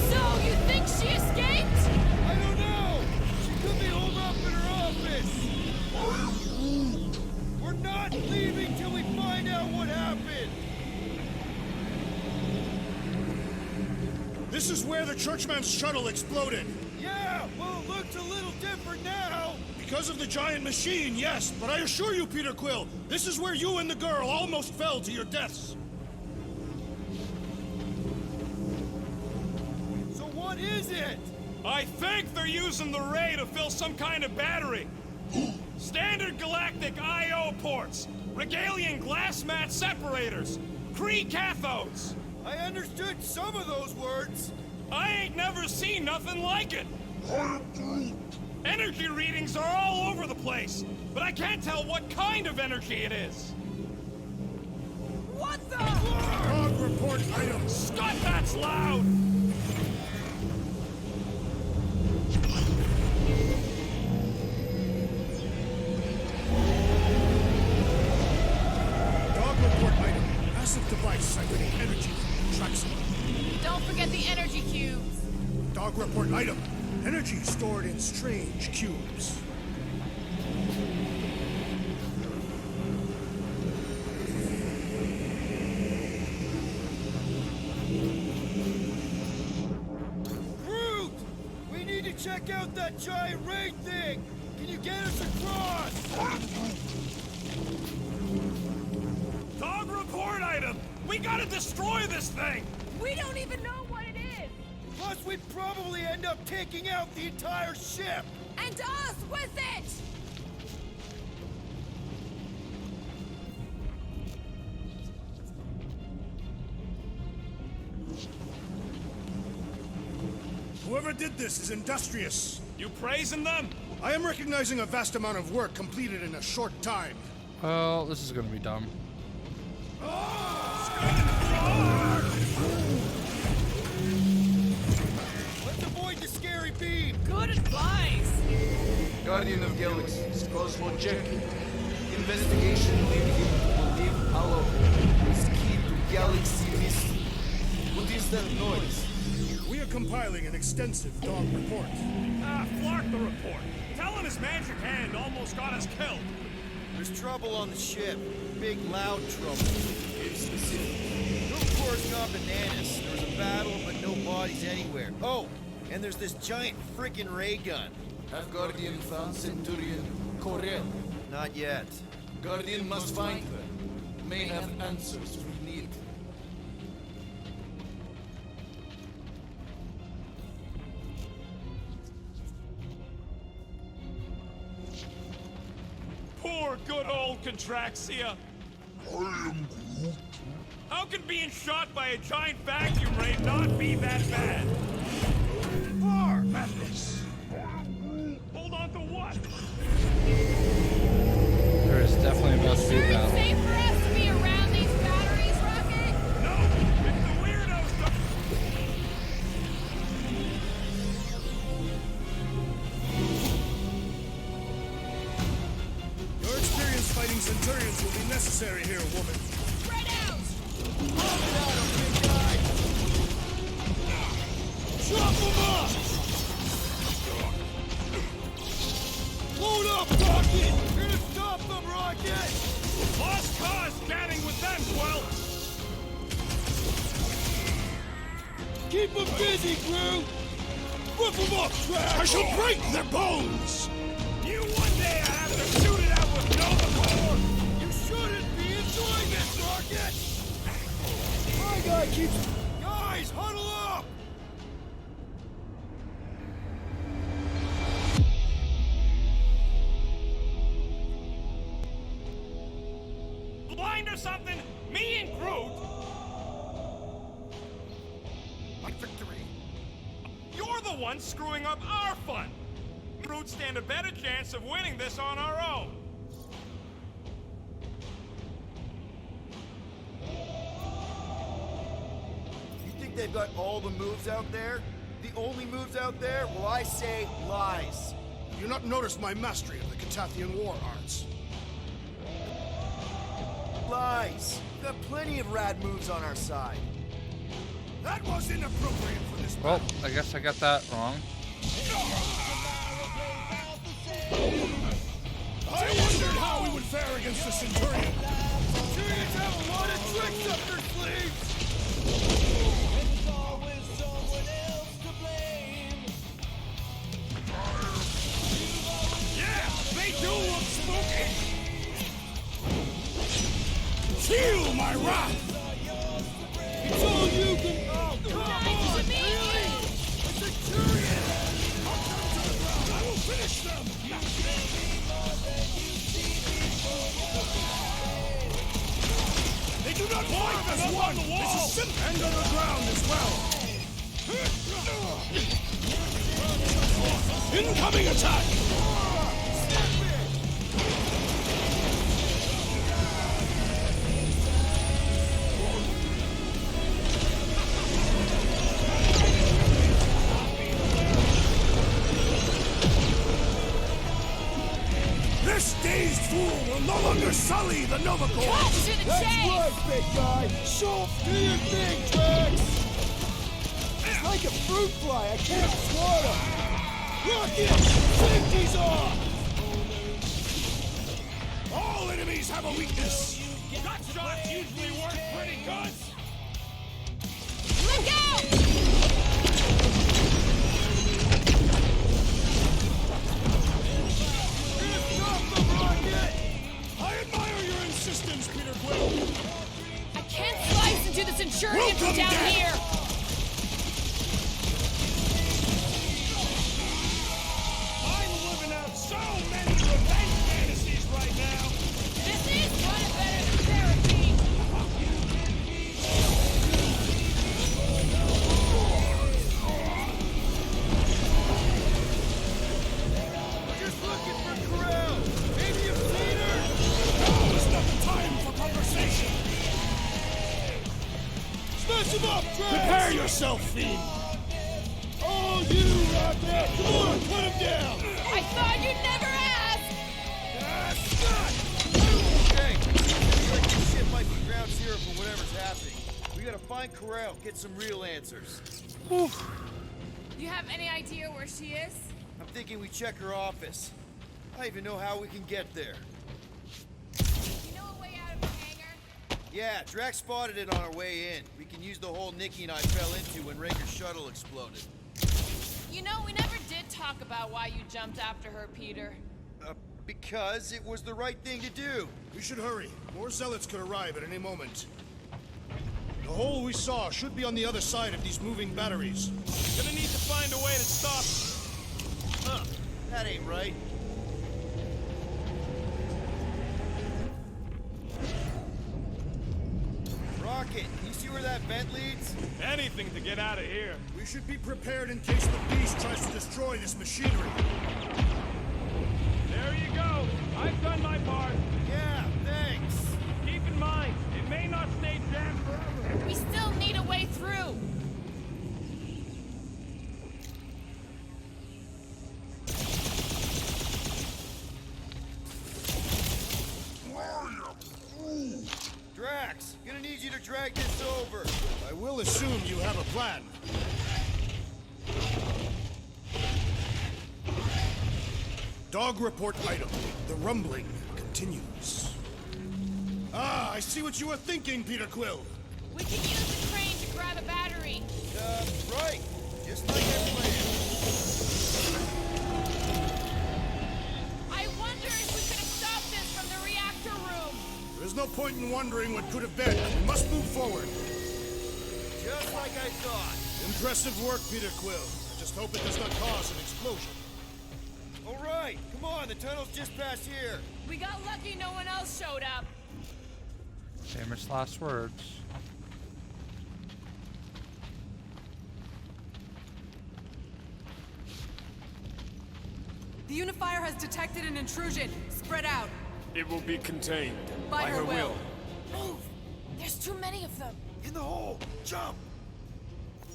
So, you think she escaped? I don't know. She could be holed up in her office. We're not leaving till we find out what happened. This is where the Churchman's shuttle exploded. Yeah, well, it looks a little different now. Because of the giant machine, yes. But I assure you, Peter Quill, this is where you and the girl almost fell to your deaths. So what is it? I think they're using the ray to fill some kind of battery. Standard galactic I.O. ports, Regalian glass mat separators, Kree cathodes. I understood some of those words. I ain't never seen nothing like it. Energy readings are all over the place, but I can't tell what kind of energy it is. What the? Log report item. Scott, that's loud! Dog report item. Massive device siphoning energy from Traxxas. Don't forget the energy cubes. Dog report item. Energy stored in strange cubes. Groot! We need to check out that giant ray thing! Can you get us across? Dog report item! We gotta destroy this thing! We don't even know what it is! Plus, we'd probably end up taking out the entire ship! And us with it! Whoever did this is industrious. You praising them? I am recognizing a vast amount of work completed in a short time. Well, this is gonna be dumb. Let's avoid the scary beam. Good advice! Guardian of Galaxies, Cosmo check. Investigation lead him to believe our home is key to galaxy mystery. What is that noise? We are compiling an extensive dog report. Ah, Flark the report. Telling his magic hand almost got us killed. There's trouble on the ship. Big, loud trouble. It's specific. New core's gone bananas. There was a battle, but no bodies anywhere. Oh, and there's this giant frickin' ray gun. Have Guardian found Centurion Corel? Not yet. Guardian must find her. May have answers we need. Poor good old Contraxia. I am Groot. How can being shot by a giant vacuum ray not be that bad? Far, madness. Hold on to what? There is definitely about to be a Sure it's battle. safe for us to be around these batteries, Rocket? No! It's the weirdos! necessary here, woman. Spread out! Chop him up! Load up, Rocket! You're gonna stop them, Rocket! Lost cause chatting with them, Quill! Keep them busy, crew! Rip them up, Trash! I shall break their bones! You one day have to shoot it out with Nova Core! You shouldn't be enjoying this, Rocket! My guy keeps... Guys, huddle up! Blind or something? Me and Groot? My victory! You're the one screwing up our fun! Groot stand a better chance of winning this on our own. You think they've got all the moves out there? The only moves out there? Well, I say lies. You not notice my mastery of the Catathian war arts? Lies. We've got plenty of rad moves on our side. That was inappropriate for this Well, battle. I guess I got that wrong. I wondered how we would fare against the Centurion. Centurions have a lot of tricks up their sleeves. There's always someone else to blame. Yeah, they do look spooky! Feel my wrath! It's all you can... Oh, come on! Really? The Centurion! Knock them to the ground! I will finish them! They do not fight as one! This is simple! And on the ground as well! Incoming attack! This dazed fool will no longer sully the Nova Corps! Cut to the That's chase! right, big guy! Show do your thing, Drax! It's like a fruit fly, I can't swat him! Rocket! Safety's off! All enemies have a weakness! Gut shots usually work pretty good! Look out! Stop them, Rocket! I admire your insistence, Peter Quill! I can't slice into the Centurion from down here! I'm living out so many revenge fantasies right now! This is kind of better than therapy! Just looking for Corral! Maybe you've seen her! Now is not the time for conversation! Smash him up, Drax! Prepare yourself, fiend! Oh, you, Rocket! Come on, put him down! I thought you'd never ask! Scott! Hey, seems like this shit might be ground zero for whatever's happening. We gotta find Corral, get some real answers. You have any idea where she is? I'm thinking we check her office. I don't even know how we can get there. You know a way out of the hangar? Yeah, Drax spotted it on our way in. We can use the hole Nikki and I fell into when Raker's shuttle exploded. You know, we never did talk about why you jumped after her, Peter. Because it was the right thing to do. We should hurry. More zealots could arrive at any moment. The hole we saw should be on the other side of these moving batteries. Gonna need to find a way to stop. Huh, that ain't right. Rocket, you see where that vent leads? Anything to get out of here. We should be prepared in case the beast tries to destroy this machinery. There you go. I've done my part. Yeah, thanks. Keep in mind, it may not stay jammed forever. We still need a way through. over. I will assume you have a plan. Dog report item. The rumbling continues. Ah, I see what you were thinking, Peter Quill. We can use the crane to grab a battery. Right. Just like I planned. I wonder if we could have stopped this from the reactor room. There's no point in wondering what could have been. We must move forward. Just like I thought. Impressive work, Peter Quill. I just hope it does not cause an explosion. All right, come on. The tunnel's just past here. We got lucky no one else showed up. Famous last words. The unifier has detected an intrusion. Spread out. It will be contained. By her will. Move! There's too many of them. In the hole. Jump.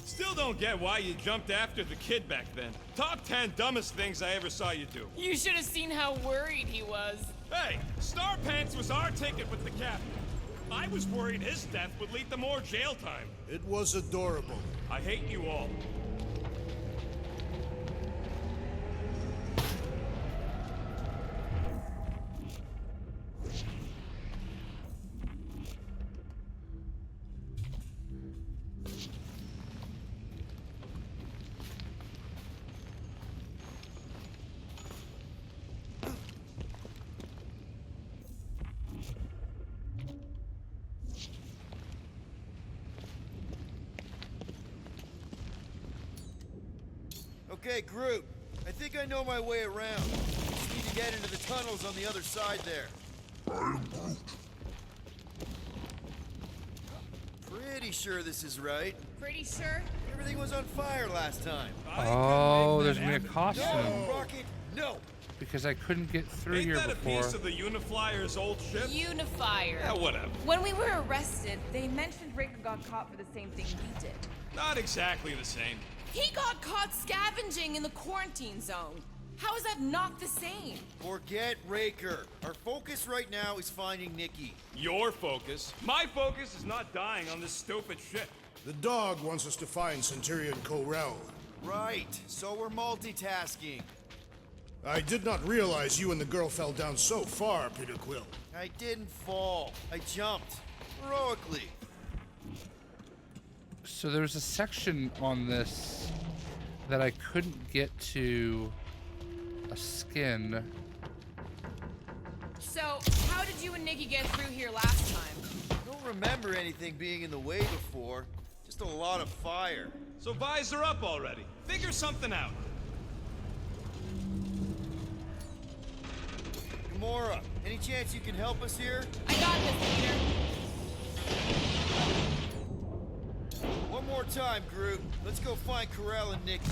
Still don't get why you jumped after the kid back then. Top 10 dumbest things I ever saw you do. You should have seen how worried he was. Hey, Star Pants was our ticket with the captain. I was worried his death would lead to more jail time. It was adorable. I hate you all. Okay, group. I think I know my way around. Just need to get into the tunnels on the other side there. Pretty sure this is right. Pretty sure? Everything was on fire last time. Oh, there's gonna be a costume. No, Rocket, no. Because I couldn't get through Ain't here that before. a piece of the Uniflyer's old ship? Unifier. Yeah, whatever. When we were arrested, they mentioned Raker got caught for the same thing we did. Not exactly the same. He got caught scavenging in the quarantine zone. How is that not the same? Forget Raker. Our focus right now is finding Nikki. Your focus. My focus is not dying on this stupid ship. The dog wants us to find Centurion Corell. Right, so we're multitasking. I did not realize you and the girl fell down so far, Peter Quill. I didn't fall. I jumped. Heroically. So there's a section on this that I couldn't get to a skin. So, how did you and Nikki get through here last time? Don't remember anything being in the way before. Just a lot of fire. So visor up already. Figure something out. Gamora, any chance you can help us here? I got this, Peter. One more time, group. Let's go find Corell and Nikki.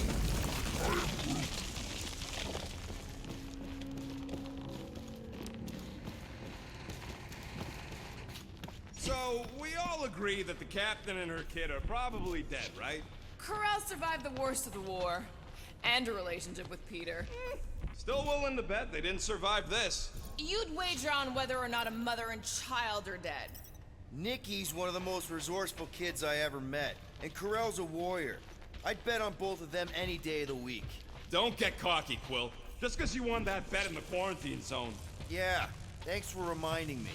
So, we all agree that the captain and her kid are probably dead, right? Corell survived the worst of the war. And a relationship with Peter. Still willing to bet they didn't survive this. You'd wager on whether or not a mother and child are dead. Nikki's one of the most resourceful kids I ever met. And Corell's a warrior. I'd bet on both of them any day of the week. Don't get cocky, Quill. Just because you won that bet in the quarantine zone. Yeah, thanks for reminding me.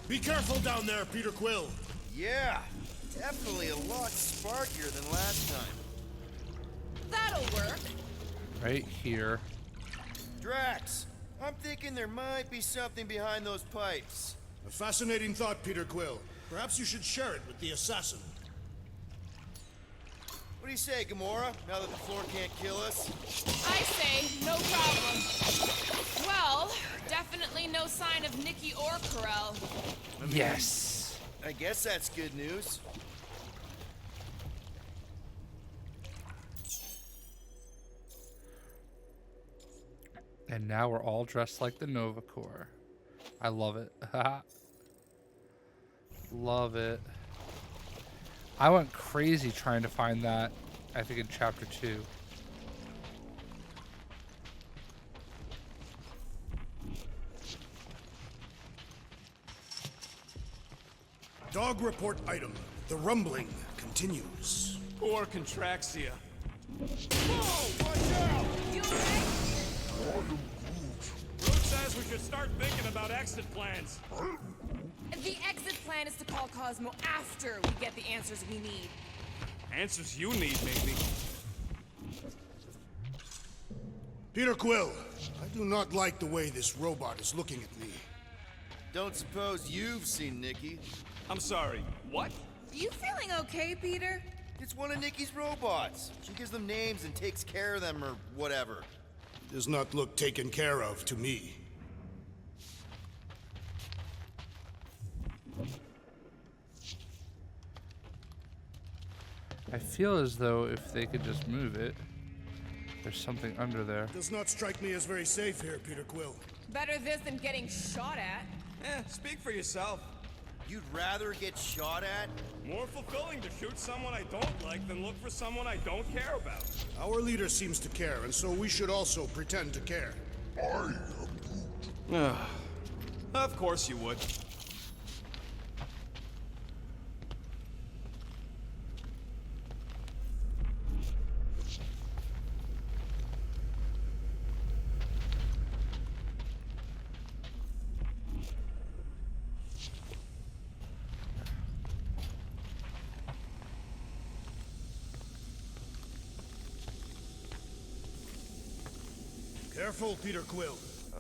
Be careful down there, Peter Quill. Yeah, definitely a lot sparkier than last time. That'll work. Right here. Drax, I'm thinking there might be something behind those pipes. A fascinating thought, Peter Quill. Perhaps you should share it with the assassin. What do you say, Gamora, now that the floor can't kill us? I say, no problem. Well, definitely no sign of Nikki or Corell. Yes. I guess that's good news. And now we're all dressed like the Nova Corps. I love it. Love it. I went crazy trying to find that, I think in chapter 2. Dog report item. The rumbling continues. Poor Contraxia. Whoa! Watch out! You okay? Root says we should start thinking about exit plans. The exit plan is to call Cosmo after we get the answers we need. Answers you need, maybe. Peter Quill, I do not like the way this robot is looking at me. Don't suppose you've seen Nikki? I'm sorry, what? You feeling okay, Peter? It's one of Nikki's robots. She gives them names and takes care of them or whatever. Does not look taken care of to me. I feel as though if they could just move it, there's something under there. Does not strike me as very safe here, Peter Quill. Better this than getting shot at. Speak for yourself. You'd rather get shot at? More fulfilling to shoot someone I don't like than look for someone I don't care about. Our leader seems to care, and so we should also pretend to care. Of course you would. Careful, Peter Quill.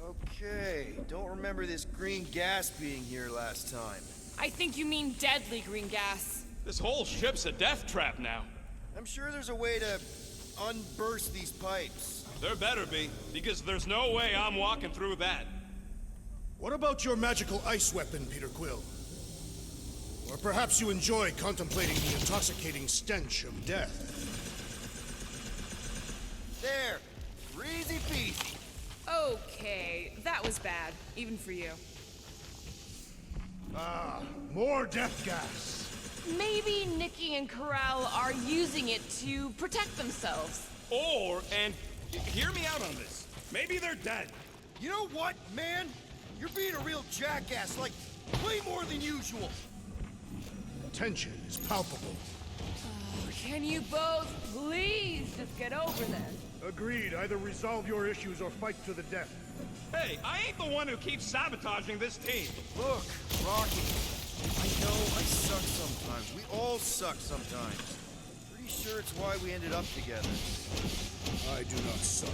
Okay, don't remember this green gas being here last time. I think you mean deadly green gas. This whole ship's a death trap now. I'm sure there's a way to unburst these pipes. There better be, because there's no way I'm walking through that. What about your magical ice weapon, Peter Quill? Or perhaps you enjoy contemplating the intoxicating stench of death. There! Easy peasy. Okay, that was bad, even for you. Ah, more death gas. Maybe Nikki and Corral are using it to protect themselves. And hear me out on this. Maybe they're dead. You know what, man? You're being a real jackass, like, way more than usual. Tension is palpable. Can you both please just get over this? Agreed. Either resolve your issues or fight to the death. Hey, I ain't the one who keeps sabotaging this team. Look, Rocky, I know I suck sometimes. We all suck sometimes. Pretty sure it's why we ended up together. I do not suck.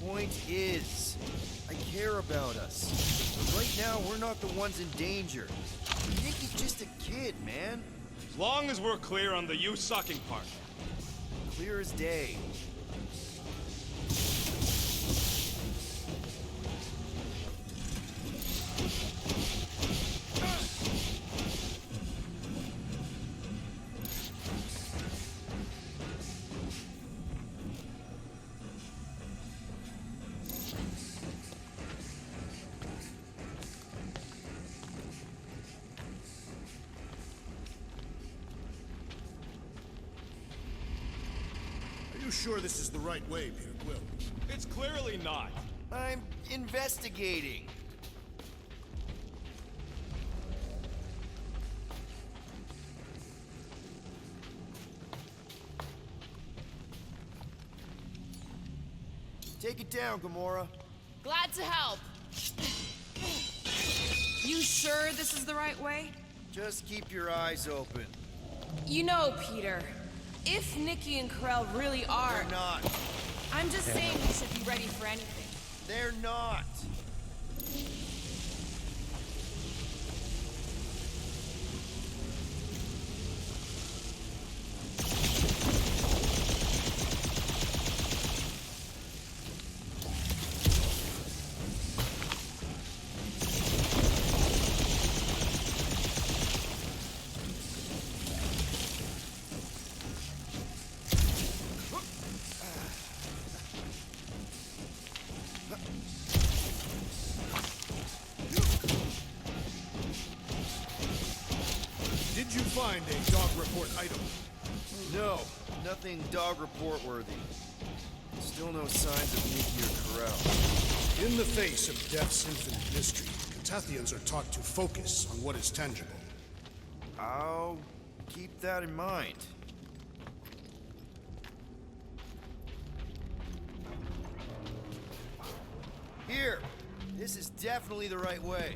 Point is, I care about us. But right now, we're not the ones in danger. Nikki's just a kid, man. As long as we're clear on the you sucking part. Clear as day. Are you sure this is the right way, Peter Quill? It's clearly not. I'm investigating. Take it down, Gamora. Glad to help. You sure this is the right way? Just keep your eyes open. You know, Peter, if Nikki and Corell really are... They're not. I'm just saying we should be ready for anything. They're not. Did you find a dog report item? No, nothing dog report worthy. Still no signs of Nikki or Corell. In the face of death's infinite mystery, Catathians are taught to focus on what is tangible. I'll keep that in mind. Here! This is definitely the right way.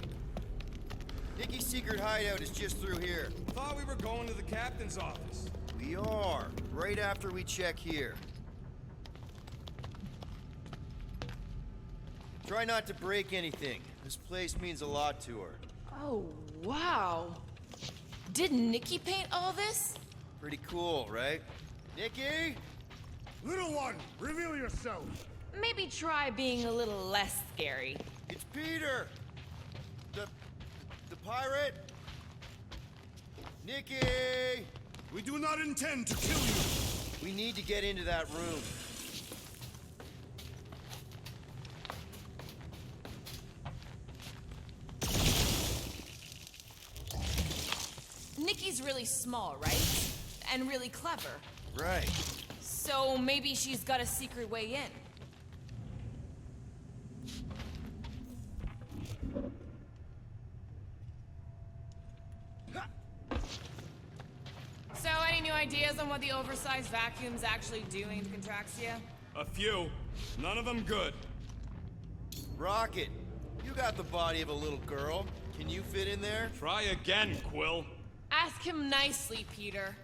Nikki's secret hideout is just through here. Thought we were going to the captain's office. We are, right after we check here. Try not to break anything. This place means a lot to her. Oh, wow. Did Nikki paint all this? Pretty cool, right? Nikki? Little one, reveal yourself. Maybe try being a little less scary. It's Peter! The pirate? Nikki! We do not intend to kill you. We need to get into that room. Nikki's really small, right? And really clever. Right. So maybe she's got a secret way in. So, any new ideas on what the oversized vacuum's actually doing to Contraxia? A few. None of them good. Rocket, you got the body of a little girl. Can you fit in there? Try again, Quill. Ask him nicely, Peter.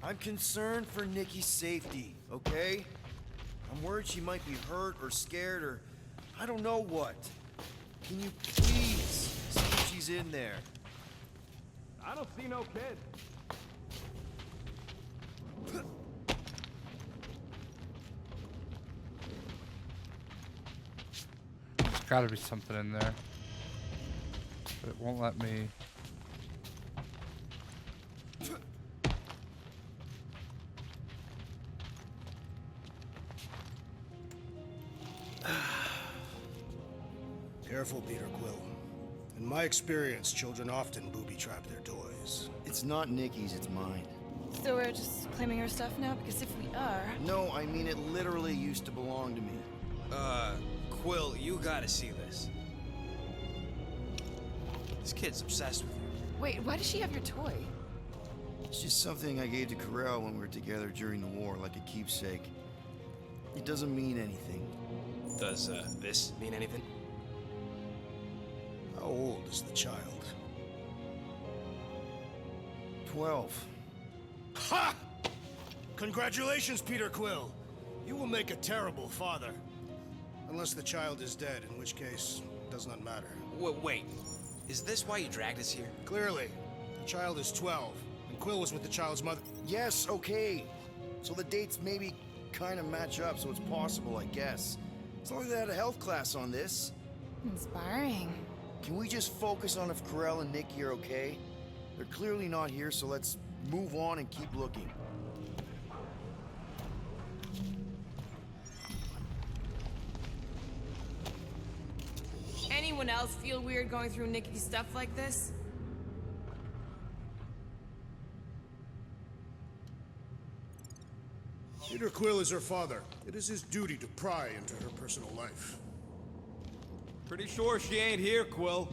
I'm concerned for Nikki's safety, okay? I'm worried she might be hurt or scared or I don't know what. Can you please see if she's in there? I don't see no kid. There's gotta be something in there. But it won't let me. Careful, Peter Quill. In my experience, children often booby-trap their toys. It's not Nikki's, it's mine. So we're just claiming her stuff now? Because if we are... No, I mean it literally used to belong to me. Quill, you gotta see this. This kid's obsessed with you. Wait, why does she have your toy? It's just something I gave to Corel when we were together during the war, like a keepsake. It doesn't mean anything. Does, this mean anything? How old is the child? 12. Ha! Congratulations, Peter Quill. You will make a terrible father. Unless the child is dead, in which case, it does not matter. Wait. Is this why you dragged us here? Clearly. The child is 12, and Quill was with the child's mother. Yes, okay. So the dates maybe kind of match up, so it's possible, I guess. As long as they had a health class on this. Inspiring. Can we just focus on if Corel and Nikki are okay? They're clearly not here, so let's move on and keep looking. Anyone else feel weird going through Nikki's stuff like this? Peter Quill is her father. It is his duty to pry into her personal life. Pretty sure she ain't here, Quill.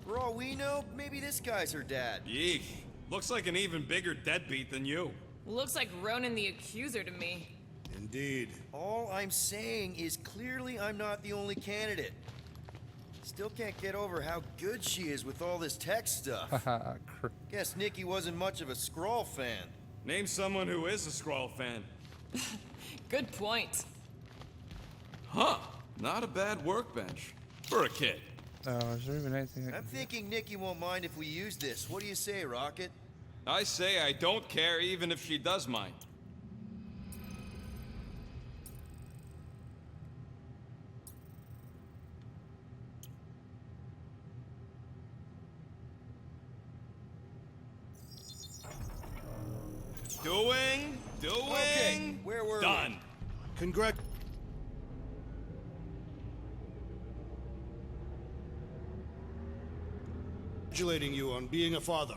For all we know, maybe this guy's her dad. Yeesh. Looks like an even bigger deadbeat than you. Looks like Ronan the Accuser to me. Indeed. All I'm saying is clearly I'm not the only candidate. Still can't get over how good she is with all this tech stuff. Guess Nikki wasn't much of a Skrull fan. Name someone who is a Skrull fan. Good point. Huh. Not a bad workbench. For a kid. Is there even anything? I'm thinking Nikki won't mind if we use this. What do you say, Rocket? I say I don't care even if she does mind. Doing. Okay, where were Done. Congratulating you on being a father.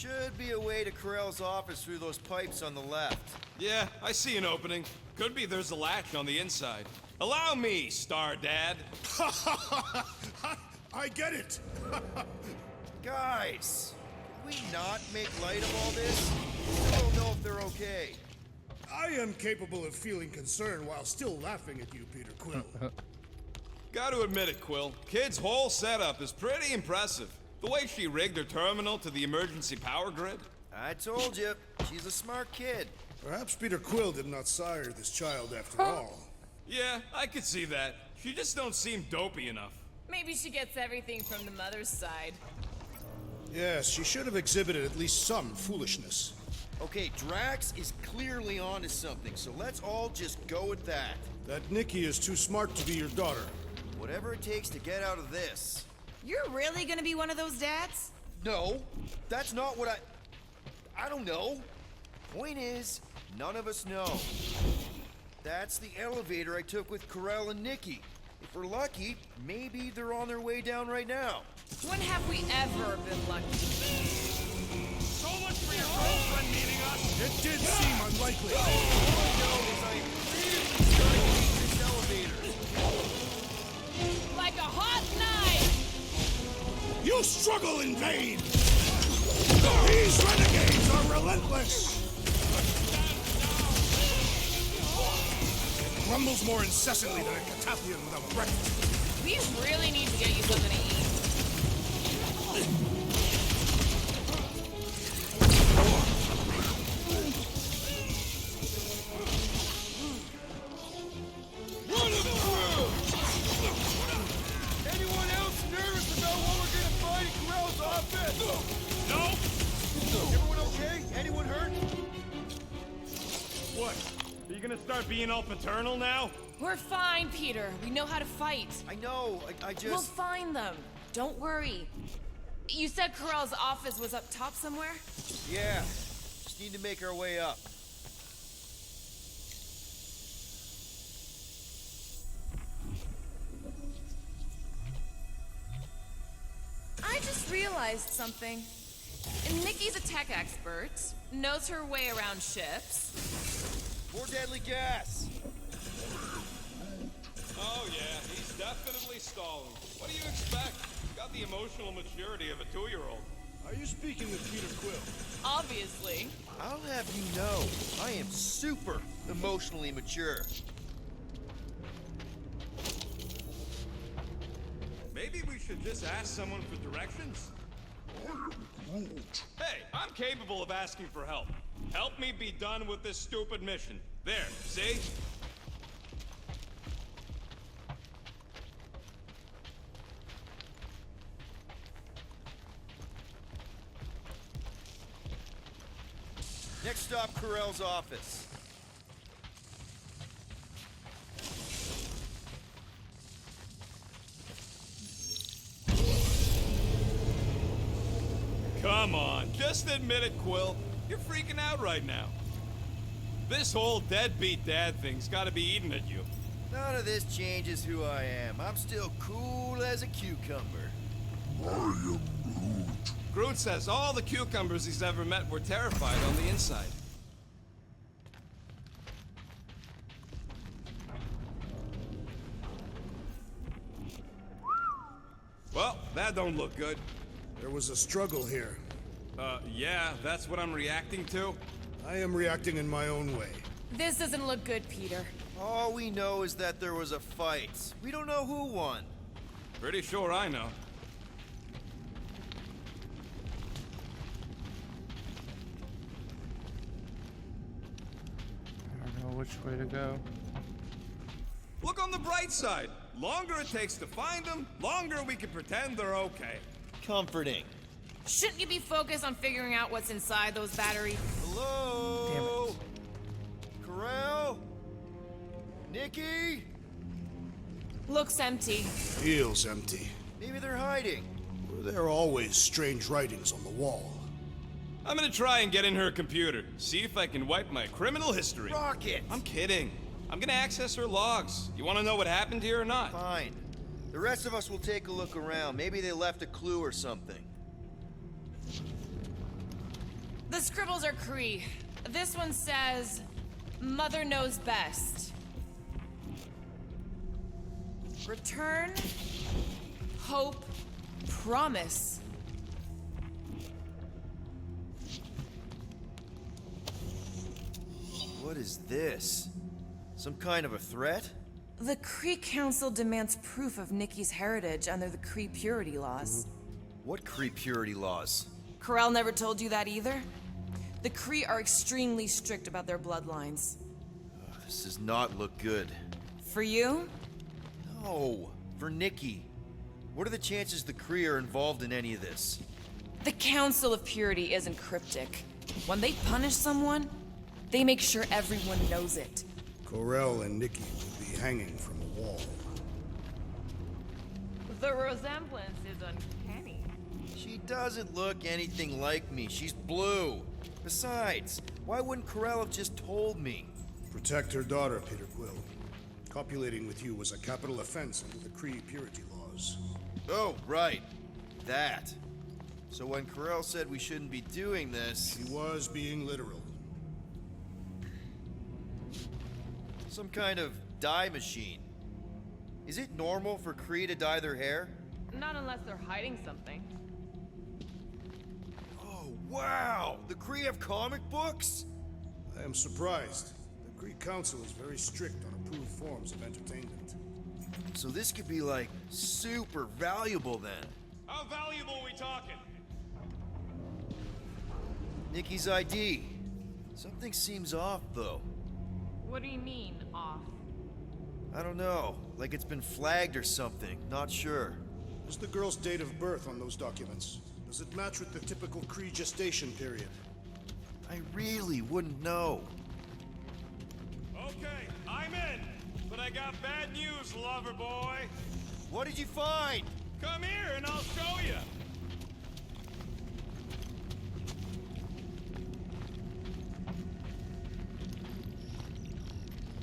Should be a way to Corell's office through those pipes on the left. Yeah, I see an opening. Could be there's a latch on the inside. Allow me, Star Dad. I get it. Guys, can we not make light of all this? I don't know if they're okay. I am capable of feeling concern while still laughing at you, Peter Quill. Gotta admit it, Quill. Kid's whole setup is pretty impressive. The way she rigged her terminal to the emergency power grid. I told you, she's a smart kid. Perhaps Peter Quill did not sire this child after all. Yeah, I could see that. She just don't seem dopey enough. Maybe she gets everything from the mother's side. Yes, she should have exhibited at least some foolishness. Okay, Drax is clearly onto something, so let's all just go with that. That Nikki is too smart to be your daughter. Whatever it takes to get out of this. You're really gonna be one of those dads? No, that's not what I don't know. Point is, none of us know. That's the elevator I took with Corell and Nikki. If we're lucky, maybe they're on their way down right now. When have we ever been lucky? So much for your girlfriend meeting us. It did seem unlikely. All I know is I am really starting to hate this elevator. Like a hot knife! You struggle in vain! These renegades are relentless! It rumbles more incessantly than a Cataphian without breakfast. We really need to get you something to eat. Anyone else nervous about what we're gonna find in Corell's office? No? Everyone okay? Anyone hurt? What? Are you gonna start being all paternal now? We're fine, Peter. We know how to fight. I know, I just... We'll find them. Don't worry. You said Corell's office was up top somewhere? Yeah, just need to make our way up. I just realized something. Nikki's a tech expert, knows her way around ships. More deadly gas. Oh yeah, he's definitely stalling. What do you expect? Got the emotional maturity of a 2-year-old. Are you speaking with Peter Quill? Obviously. I'll have you know, I am super emotionally mature. Maybe we should just ask someone for directions? Hey, I'm capable of asking for help. Help me be done with this stupid mission. There, see? Next stop, Corell's office. Come on, just admit it, Quill. You're freaking out right now. This whole deadbeat dad thing's gotta be eating at you. None of this changes who I am. I'm still cool as a cucumber. I am Groot. Groot says all the cucumbers he's ever met were terrified on the inside. Well, that don't look good. There was a struggle here. Yeah, that's what I'm reacting to. I am reacting in my own way. This doesn't look good, Peter. All we know is that there was a fight. We don't know who won. Pretty sure I know. I don't know which way to go. Look on the bright side. Longer it takes to find them, longer we can pretend they're okay. Comforting. Shouldn't you be focused on figuring out what's inside those batteries? Hello? Corell? Nikki? Looks empty. Feels empty. Maybe they're hiding. There are always strange writings on the wall. I'm gonna try and get in her computer, see if I can wipe my criminal history. Rocket! I'm kidding. I'm gonna access her logs. You wanna know what happened here or not? Fine. The rest of us will take a look around. Maybe they left a clue or something. The scribbles are Cree. This one says, Mother knows best. Return, hope, promise. What is this? Some kind of a threat? The Cree Council demands proof of Nikki's heritage under the Cree purity laws. What Cree purity laws? Corel never told you that either? The Cree are extremely strict about their bloodlines. This does not look good. For you? No, for Nikki. What are the chances the Cree are involved in any of this? The Council of Purity isn't cryptic. When they punish someone, they make sure everyone knows it. Corel and Nikki will be hanging from a wall. The resemblance is uncanny. She doesn't look anything like me. She's blue. Besides, why wouldn't Corel have just told me? Protect her daughter, Peter Quill. Copulating with you was a capital offense under the Cree purity laws. Oh, right. That. So when Corel said we shouldn't be doing this... He was being literal. Some kind of dye machine. Is it normal for Cree to dye their hair? Not unless they're hiding something. Oh, wow! The Cree have comic books? I am surprised. The Cree Council is very strict on approved forms of entertainment. So this could be, like, super valuable then. How valuable are we talking? Nikki's ID. Something seems off, though. What do you mean, off? I don't know. Like it's been flagged or something. Not sure. Is the girl's date of birth on those documents? Does it match with the typical Cree gestation period? I really wouldn't know. Okay, I'm in. But I got bad news, lover boy. What did you find? Come here and I'll show you.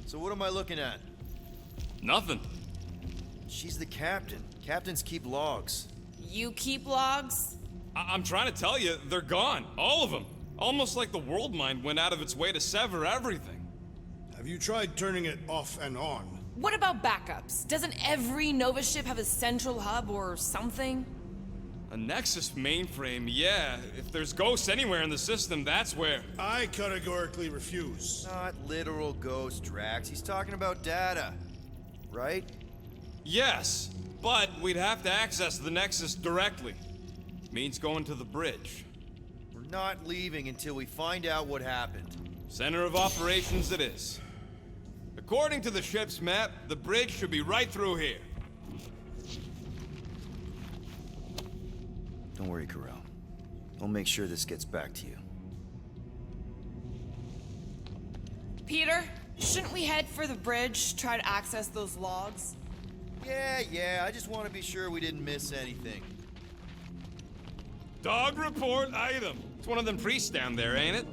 So what am I looking at? Nothing. She's the captain. Captains keep logs. You keep logs? I'm trying to tell you, they're gone. All of them. Almost like the world mind went out of its way to sever everything. Have you tried turning it off and on? What about backups? Doesn't every Nova ship have a central hub or something? A Nexus mainframe, yeah. If there's ghosts anywhere in the system, that's where... I categorically refuse. Not literal ghost, Drax. He's talking about data. Right? Yes, but we'd have to access the Nexus directly. Means going to the bridge. We're not leaving until we find out what happened. Center of operations it is. According to the ship's map, the bridge should be right through here. Don't worry, Corel. I'll make sure this gets back to you. Peter, shouldn't we head for the bridge, try to access those logs? Yeah, I just want to be sure we didn't miss anything. Dog report item. It's one of them priests down there, ain't it?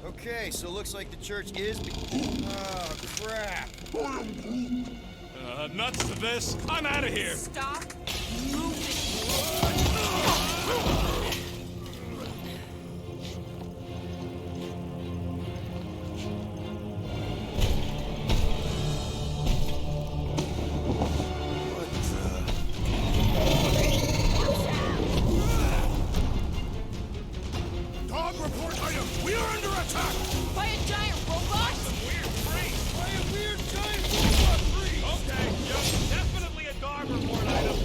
Okay, so it looks like the church is... Oh, crap! Nuts to this. I'm out of here. Stop moving. Dog report item! We are under attack! By a giant robot? Weird freak. By a weird giant robot freak! Okay, yep, definitely a dog report item.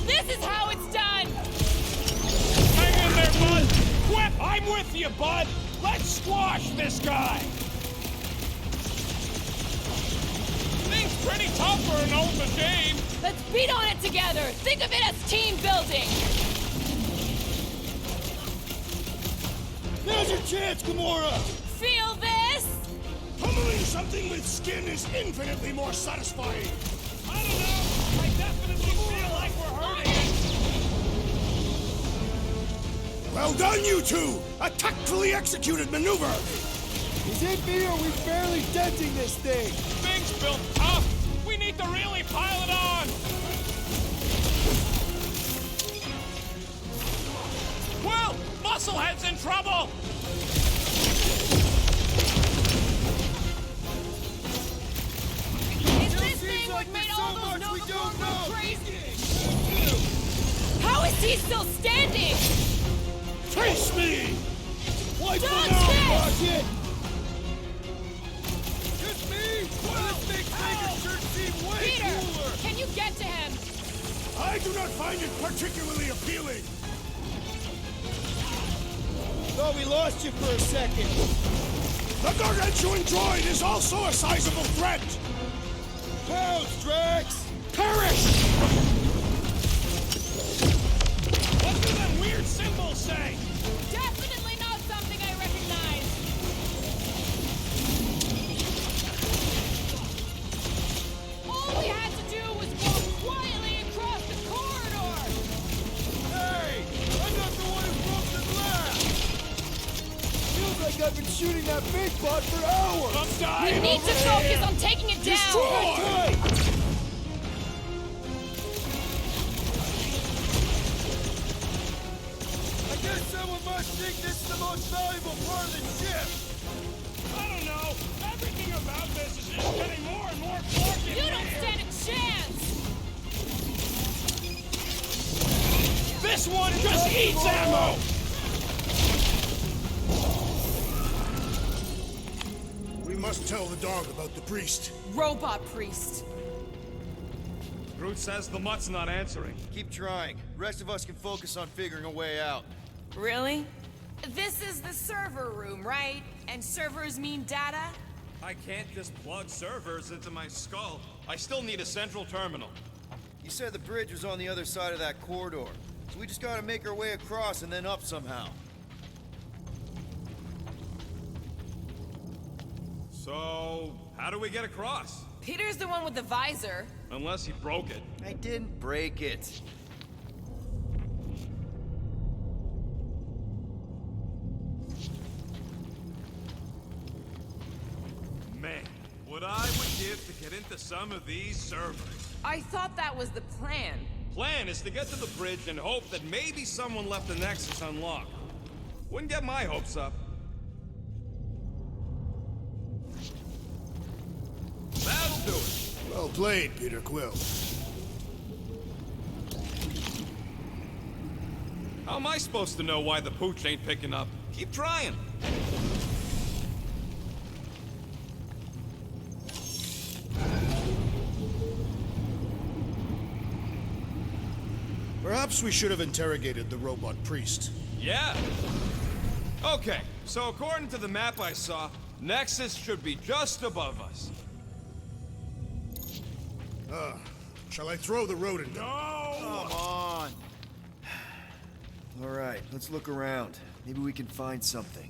This is how it's done! Hang in there, bud! Quip, I'm with you, bud! Let's squash this guy! Thing's pretty tough for an old machine! Let's beat on it together! Think of it as team building! Now's your chance, Gamora! Feel this? Pummeling something with skin is infinitely more satisfying! I don't know! I definitely feel like we're hurting it! Well done, you two! A tactfully executed maneuver! Is it me or are we barely denting this thing? Thing's built tough! We need to really pile it on! Well, muscle Fred's in trouble! Is this thing what made all those Nova go crazy? How is he still standing? Face me! Wipe Dodge it out, this! Rocket! Just me? Well, this makes Vegas Church seem way Peter, cooler! can you get to him? I do not find it particularly appealing. Thought we lost you for a second. The gargantuan droid is also a sizable threat. Pounds, Drax! Perish! What do them weird symbols say? Definitely not something I recognize. All we had to do was walk quietly across the corridor. Hey! I'm not the one who broke the glass! Feels like I've been shooting that big bot for hours! Come We die need to focus on taking it down. Destroy! I guess someone must think this is the most valuable part of the ship! I don't know. Everything about this is just getting more and more fucking You don't weird. stand a chance. This one just eats ammo! We must tell the dog about the priest. Robot priest. Groot says the mutt's not answering. Keep trying. Rest of us can focus on figuring a way out. Really? This is the server room, right? And servers mean data? I can't just plug servers into my skull. I still need a central terminal. You said the bridge was on the other side of that corridor. So we just gotta make our way across and then up somehow. So, how do we get across? Peter's the one with the visor. Unless he broke it. I didn't break it. Man, what I would give to get into some of these servers. I thought that was the plan. Plan is to get to the bridge and hope that maybe someone left the Nexus unlocked. Wouldn't get my hopes up. That'll do it. Well played, Peter Quill. How am I supposed to know why the pooch ain't picking up? Keep trying. Perhaps we should have interrogated the robot priest. Yeah. Okay, so according to the map I saw, Nexus should be just above us. Shall I throw the rodent? No! Come on! Alright, let's look around. Maybe we can find something.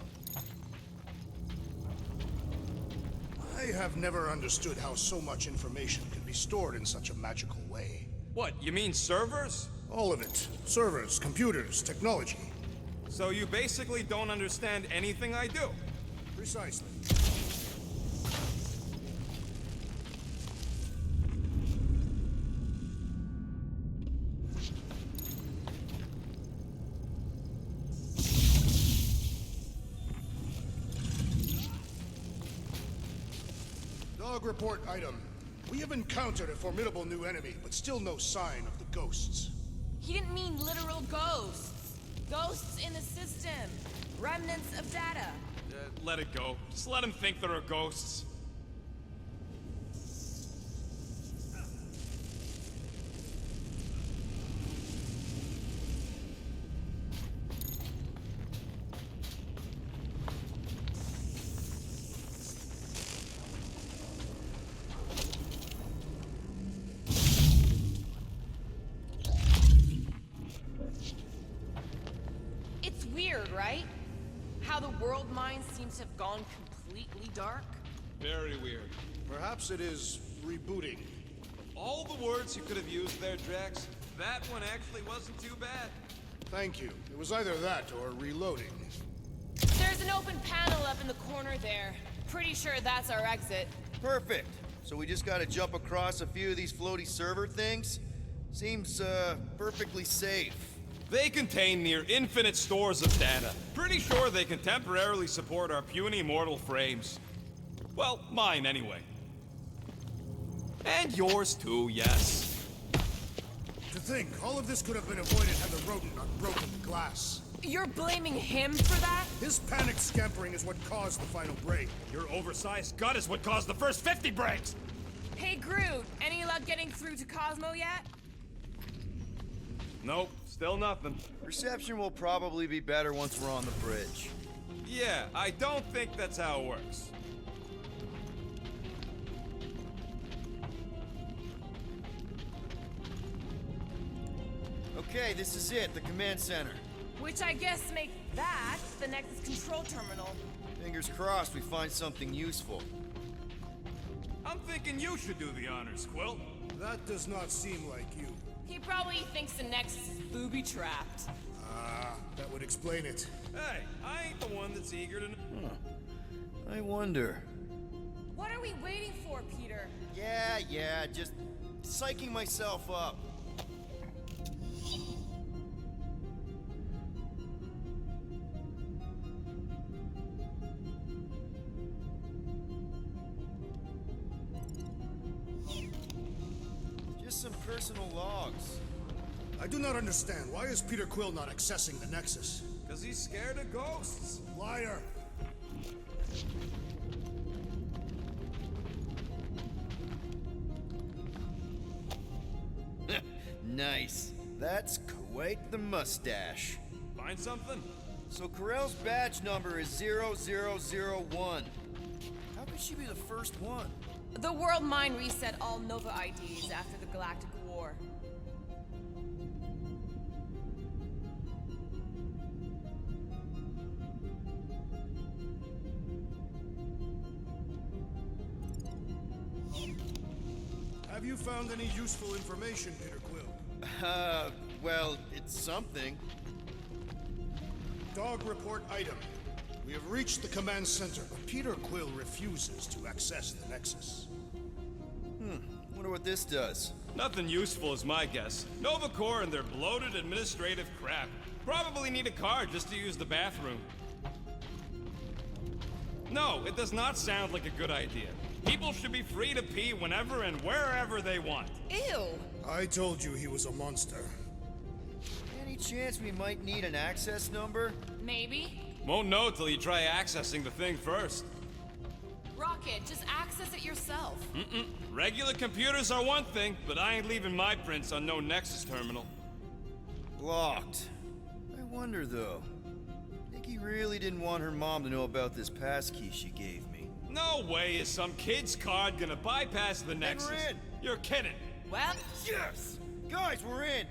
I have never understood how so much information can be stored in such a magical way. What, you mean servers? All of it. Servers, computers, technology. So you basically don't understand anything I do? Precisely. Dog report item. We have encountered a formidable new enemy, but still no sign of the ghosts. He didn't mean literal ghosts. Ghosts in the system. Remnants of data. Let it go. Just let him think there are ghosts. It's weird, right? How the world mind seems to have gone completely dark. Very weird. Perhaps it is rebooting. All the words you could have used there, Drax, that one actually wasn't too bad. Thank you. It was either that or reloading. There's an open panel up in the corner there. Pretty sure that's our exit. Perfect. So we just gotta jump across a few of these floaty server things? Seems, perfectly safe. They contain near infinite stores of data. Pretty sure they can temporarily support our puny mortal frames. Well, mine anyway. And yours too, yes. To think, all of this could have been avoided had the rodent not broken the glass. You're blaming him for that? His panicked scampering is what caused the final break. Your oversized gut is what caused the first 50 breaks! Hey, Groot, any luck getting through to Cosmo yet? Nope, still nothing. Reception will probably be better once we're on the bridge. Yeah, I don't think that's how it works. Okay, this is it, the command center. Which I guess makes that the Nexus control terminal. Fingers crossed we find something useful. I'm thinking you should do the honors, Quill. That does not seem like you. He probably thinks the Nexus is booby-trapped. Ah, that would explain it. Hey, I ain't the one that's eager to... I wonder. What are we waiting for, Peter? Yeah, just psyching myself up. Just some personal logs. I do not understand. Why is Peter Quill not accessing the Nexus? Because he's scared of ghosts. Liar! Nice. That's quite the mustache. Find something? So Carell's badge number is 0001. How could she be the first one? The World Mind reset all Nova IDs after the Galactic War. Have you found any useful information, Peter Quill? Well, it's something. Dog report item. We have reached the command center, but Peter Quill refuses to access the Nexus. Wonder what this does. Nothing useful is my guess. Nova Corps and their bloated administrative crap. Probably need a card just to use the bathroom. No, it does not sound like a good idea. People should be free to pee whenever and wherever they want. Ew! I told you he was a monster. Any chance we might need an access number? Maybe. Won't know till you try accessing the thing first. Rocket, just access it yourself. Regular computers are one thing, but I ain't leaving my prints on no Nexus terminal. Blocked. I wonder though. Nikki really didn't want her mom to know about this passkey she gave me. No way is some kid's card gonna bypass the Nexus. we're in. You're kidding. Well, Yes! Guys, we're in!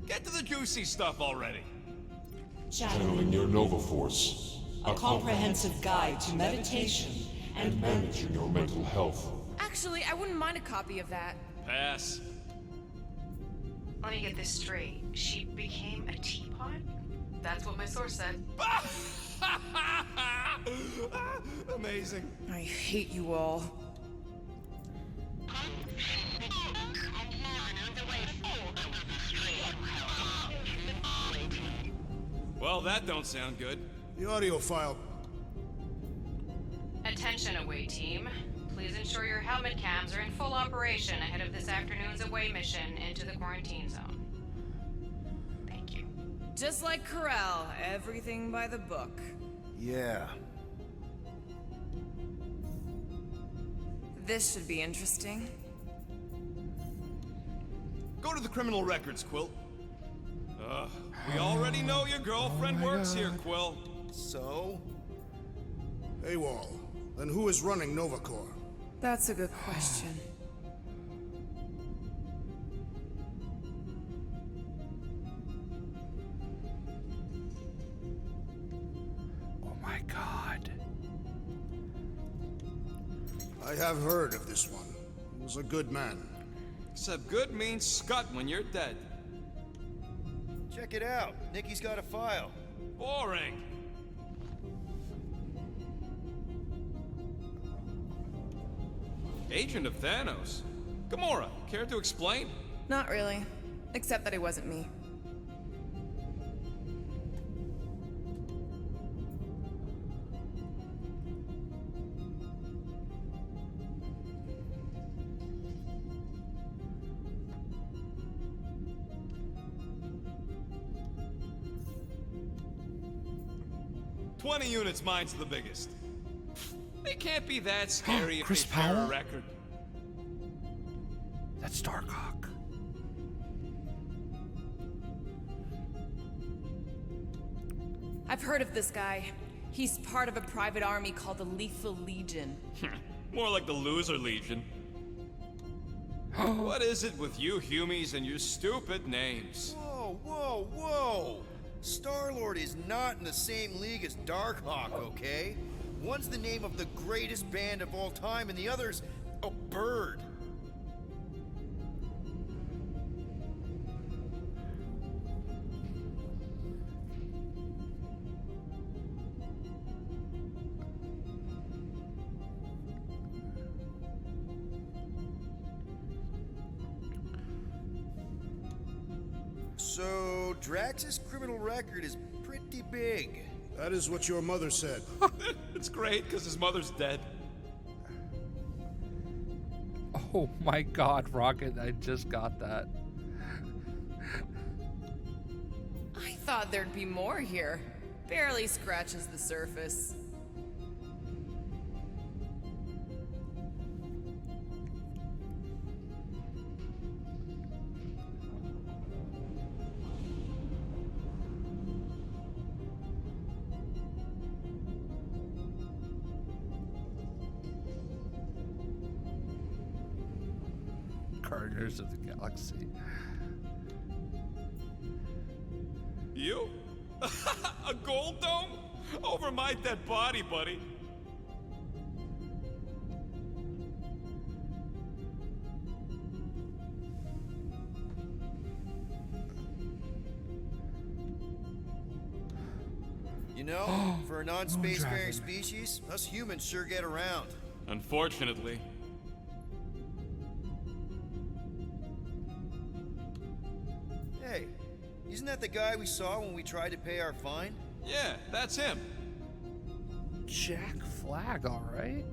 Get to the juicy stuff already. Channeling your Nova Force. A comprehensive guide to meditation and managing your mental health. actually, I wouldn't mind a copy of that. Pass. Let me get this straight. She became a teapot? That's what my source said. Amazing. I hate you all. Well, that don't sound good. The audio file. Attention away team. Please ensure your helmet cams are in full operation ahead of this afternoon's away mission into the quarantine zone. Thank you. Just like Carell, everything by the book. Yeah. This should be interesting. Go to the criminal records, Quill. We already know your girlfriend works here, Quill. So? AWOL. Then who is running Nova Corps? That's a good question. Oh my god. I have heard of this one. He was a good man. Except good means scut when you're dead. Check it out. Nikki's got a file. Boring. Agent of Thanos. Gamora, care to explain? Not really. Except that it wasn't me. 20 units, mine's the biggest. They can't be that scary if Chris they share a Powell? record. That's Darkhawk. I've heard of this guy. He's part of a private army called the Lethal Legion. More like the Loser Legion. What is it with you Humies and your stupid names? Whoa, whoa, whoa! Star-Lord is not in the same league as Darkhawk, okay? One's the name of the greatest band of all time, and the other's a bird. So, Drax's criminal record is pretty big. That is what your mother said. It's great, because his mother's dead. Oh my god, Rocket, I just got that. I thought there'd be more here. Barely scratches the surface. Guardians of the Galaxy. You? A gold dome? Over my dead body, buddy. You know, for a non-spacefaring dragon. species, us humans sure get around. Unfortunately. Hey, isn't that the guy we saw when we tried to pay our fine? Yeah, that's him. Jack Flag, alright.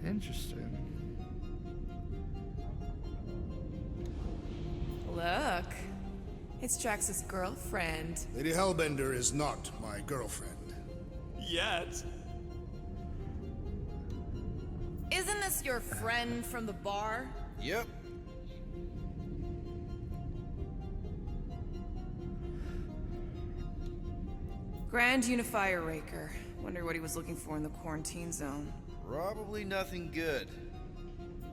Interesting. Look, it's Drax's girlfriend. Lady Hellbender is not my girlfriend. Yet. Isn't this your friend from the bar? Yep. Grand Unifier Raker. Wonder what he was looking for in the quarantine zone. Probably nothing good.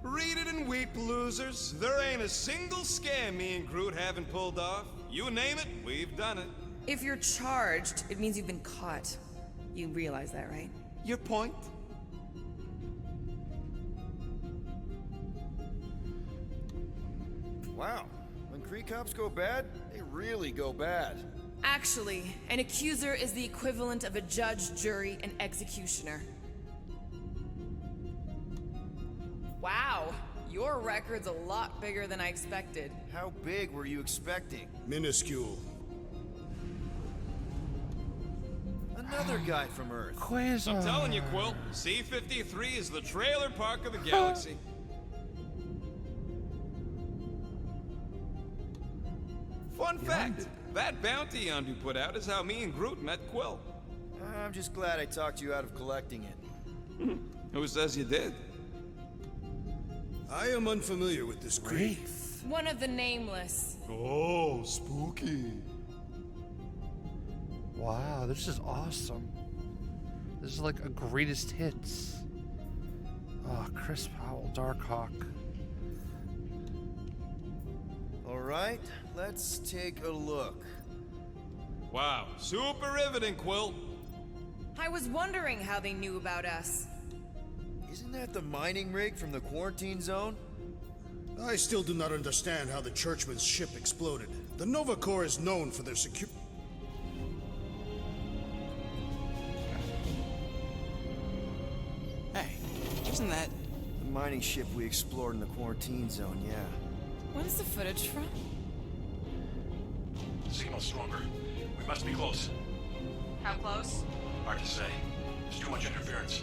Read it and weep, losers. There ain't a single scam me and Groot haven't pulled off. You name it, we've done it. If you're charged, it means you've been caught. You realize that, right? Your point? Wow. When Kree cops go bad, they really go bad. Actually, an accuser is the equivalent of a judge, jury, and executioner. Wow, your record's a lot bigger than I expected. How big were you expecting? Minuscule. Another guy from Earth. Quasar. I'm telling you, Quill, C-53 is the trailer park of the galaxy. Fun fact, that bounty Yondu put out is how me and Groot met Quill. I'm just glad I talked you out of collecting it. Who says you did? I am unfamiliar with this creed. One of the nameless. Oh, spooky. Wow, this is awesome. This is like a greatest hits. Oh, Chris Powell, Darkhawk. All right, let's take a look. Wow, super riveting, Quill. I was wondering how they knew about us. Isn't that the mining rig from the quarantine zone? I still do not understand how the Churchman's ship exploded. The Nova Corps is known for their security. Hey, isn't that... The mining ship we explored in the quarantine zone, yeah. What is the footage from? Signal stronger. We must be close. How close? Hard to say. There's too much interference.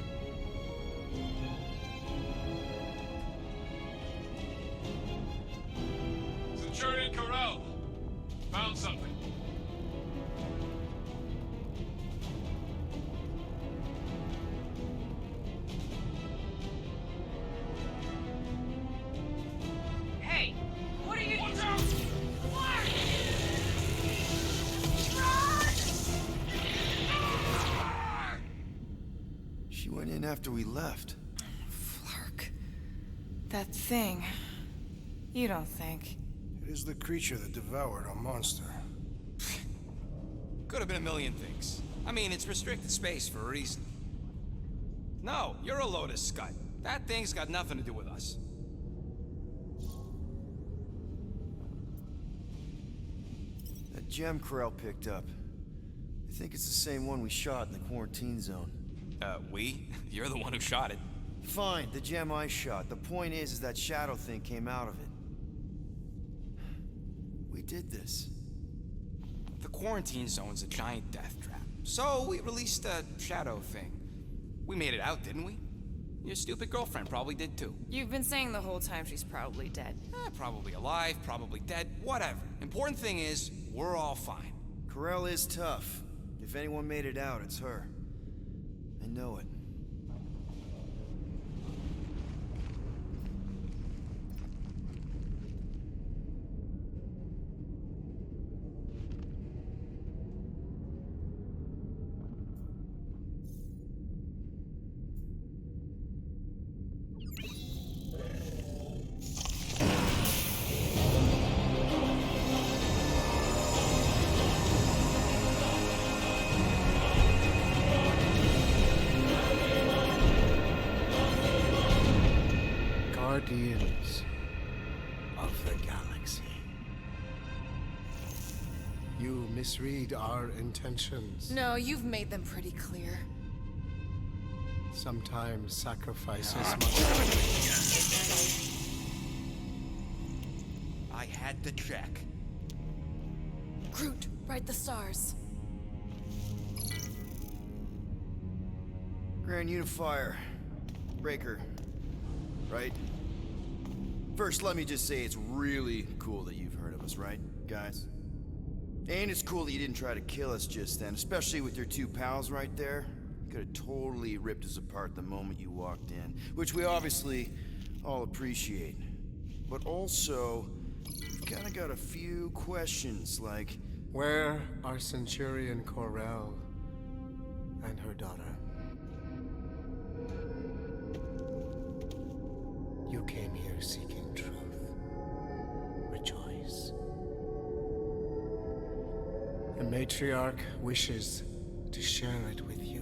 Centurion Corral. Found something. after we left. Flark. That thing. You don't think? It is the creature that devoured our monster. Could have been a million things. I mean, it's restricted space for a reason. No, you're a load of scud. That thing's got nothing to do with us. That gem Corell picked up. I think it's the same one we shot in the quarantine zone. We? You're the one who shot it. Fine, the gem I shot. The point is that shadow thing came out of it. We did this. The quarantine zone's a giant death trap. So we released a shadow thing. We made it out, didn't we? Your stupid girlfriend probably did too. You've been saying the whole time she's probably dead. Probably alive, probably dead, whatever. Important thing is, we're all fine. Corell is tough. If anyone made it out, it's her. I know it. Guardians of the Galaxy. You misread our intentions. No, you've made them pretty clear. Sometimes sacrifices I had to check. Groot, write the stars. Grand Unifier. Breaker. Right? First, let me just say it's really cool that you've heard of us, right, guys? And it's cool that you didn't try to kill us just then, especially with your two pals right there. Could have totally ripped us apart the moment you walked in, which we obviously all appreciate. But also, we've kind of got a few questions, like... Where are Centurion Corell and her daughter? You came here seeking truth. Rejoice. The matriarch wishes to share it with you.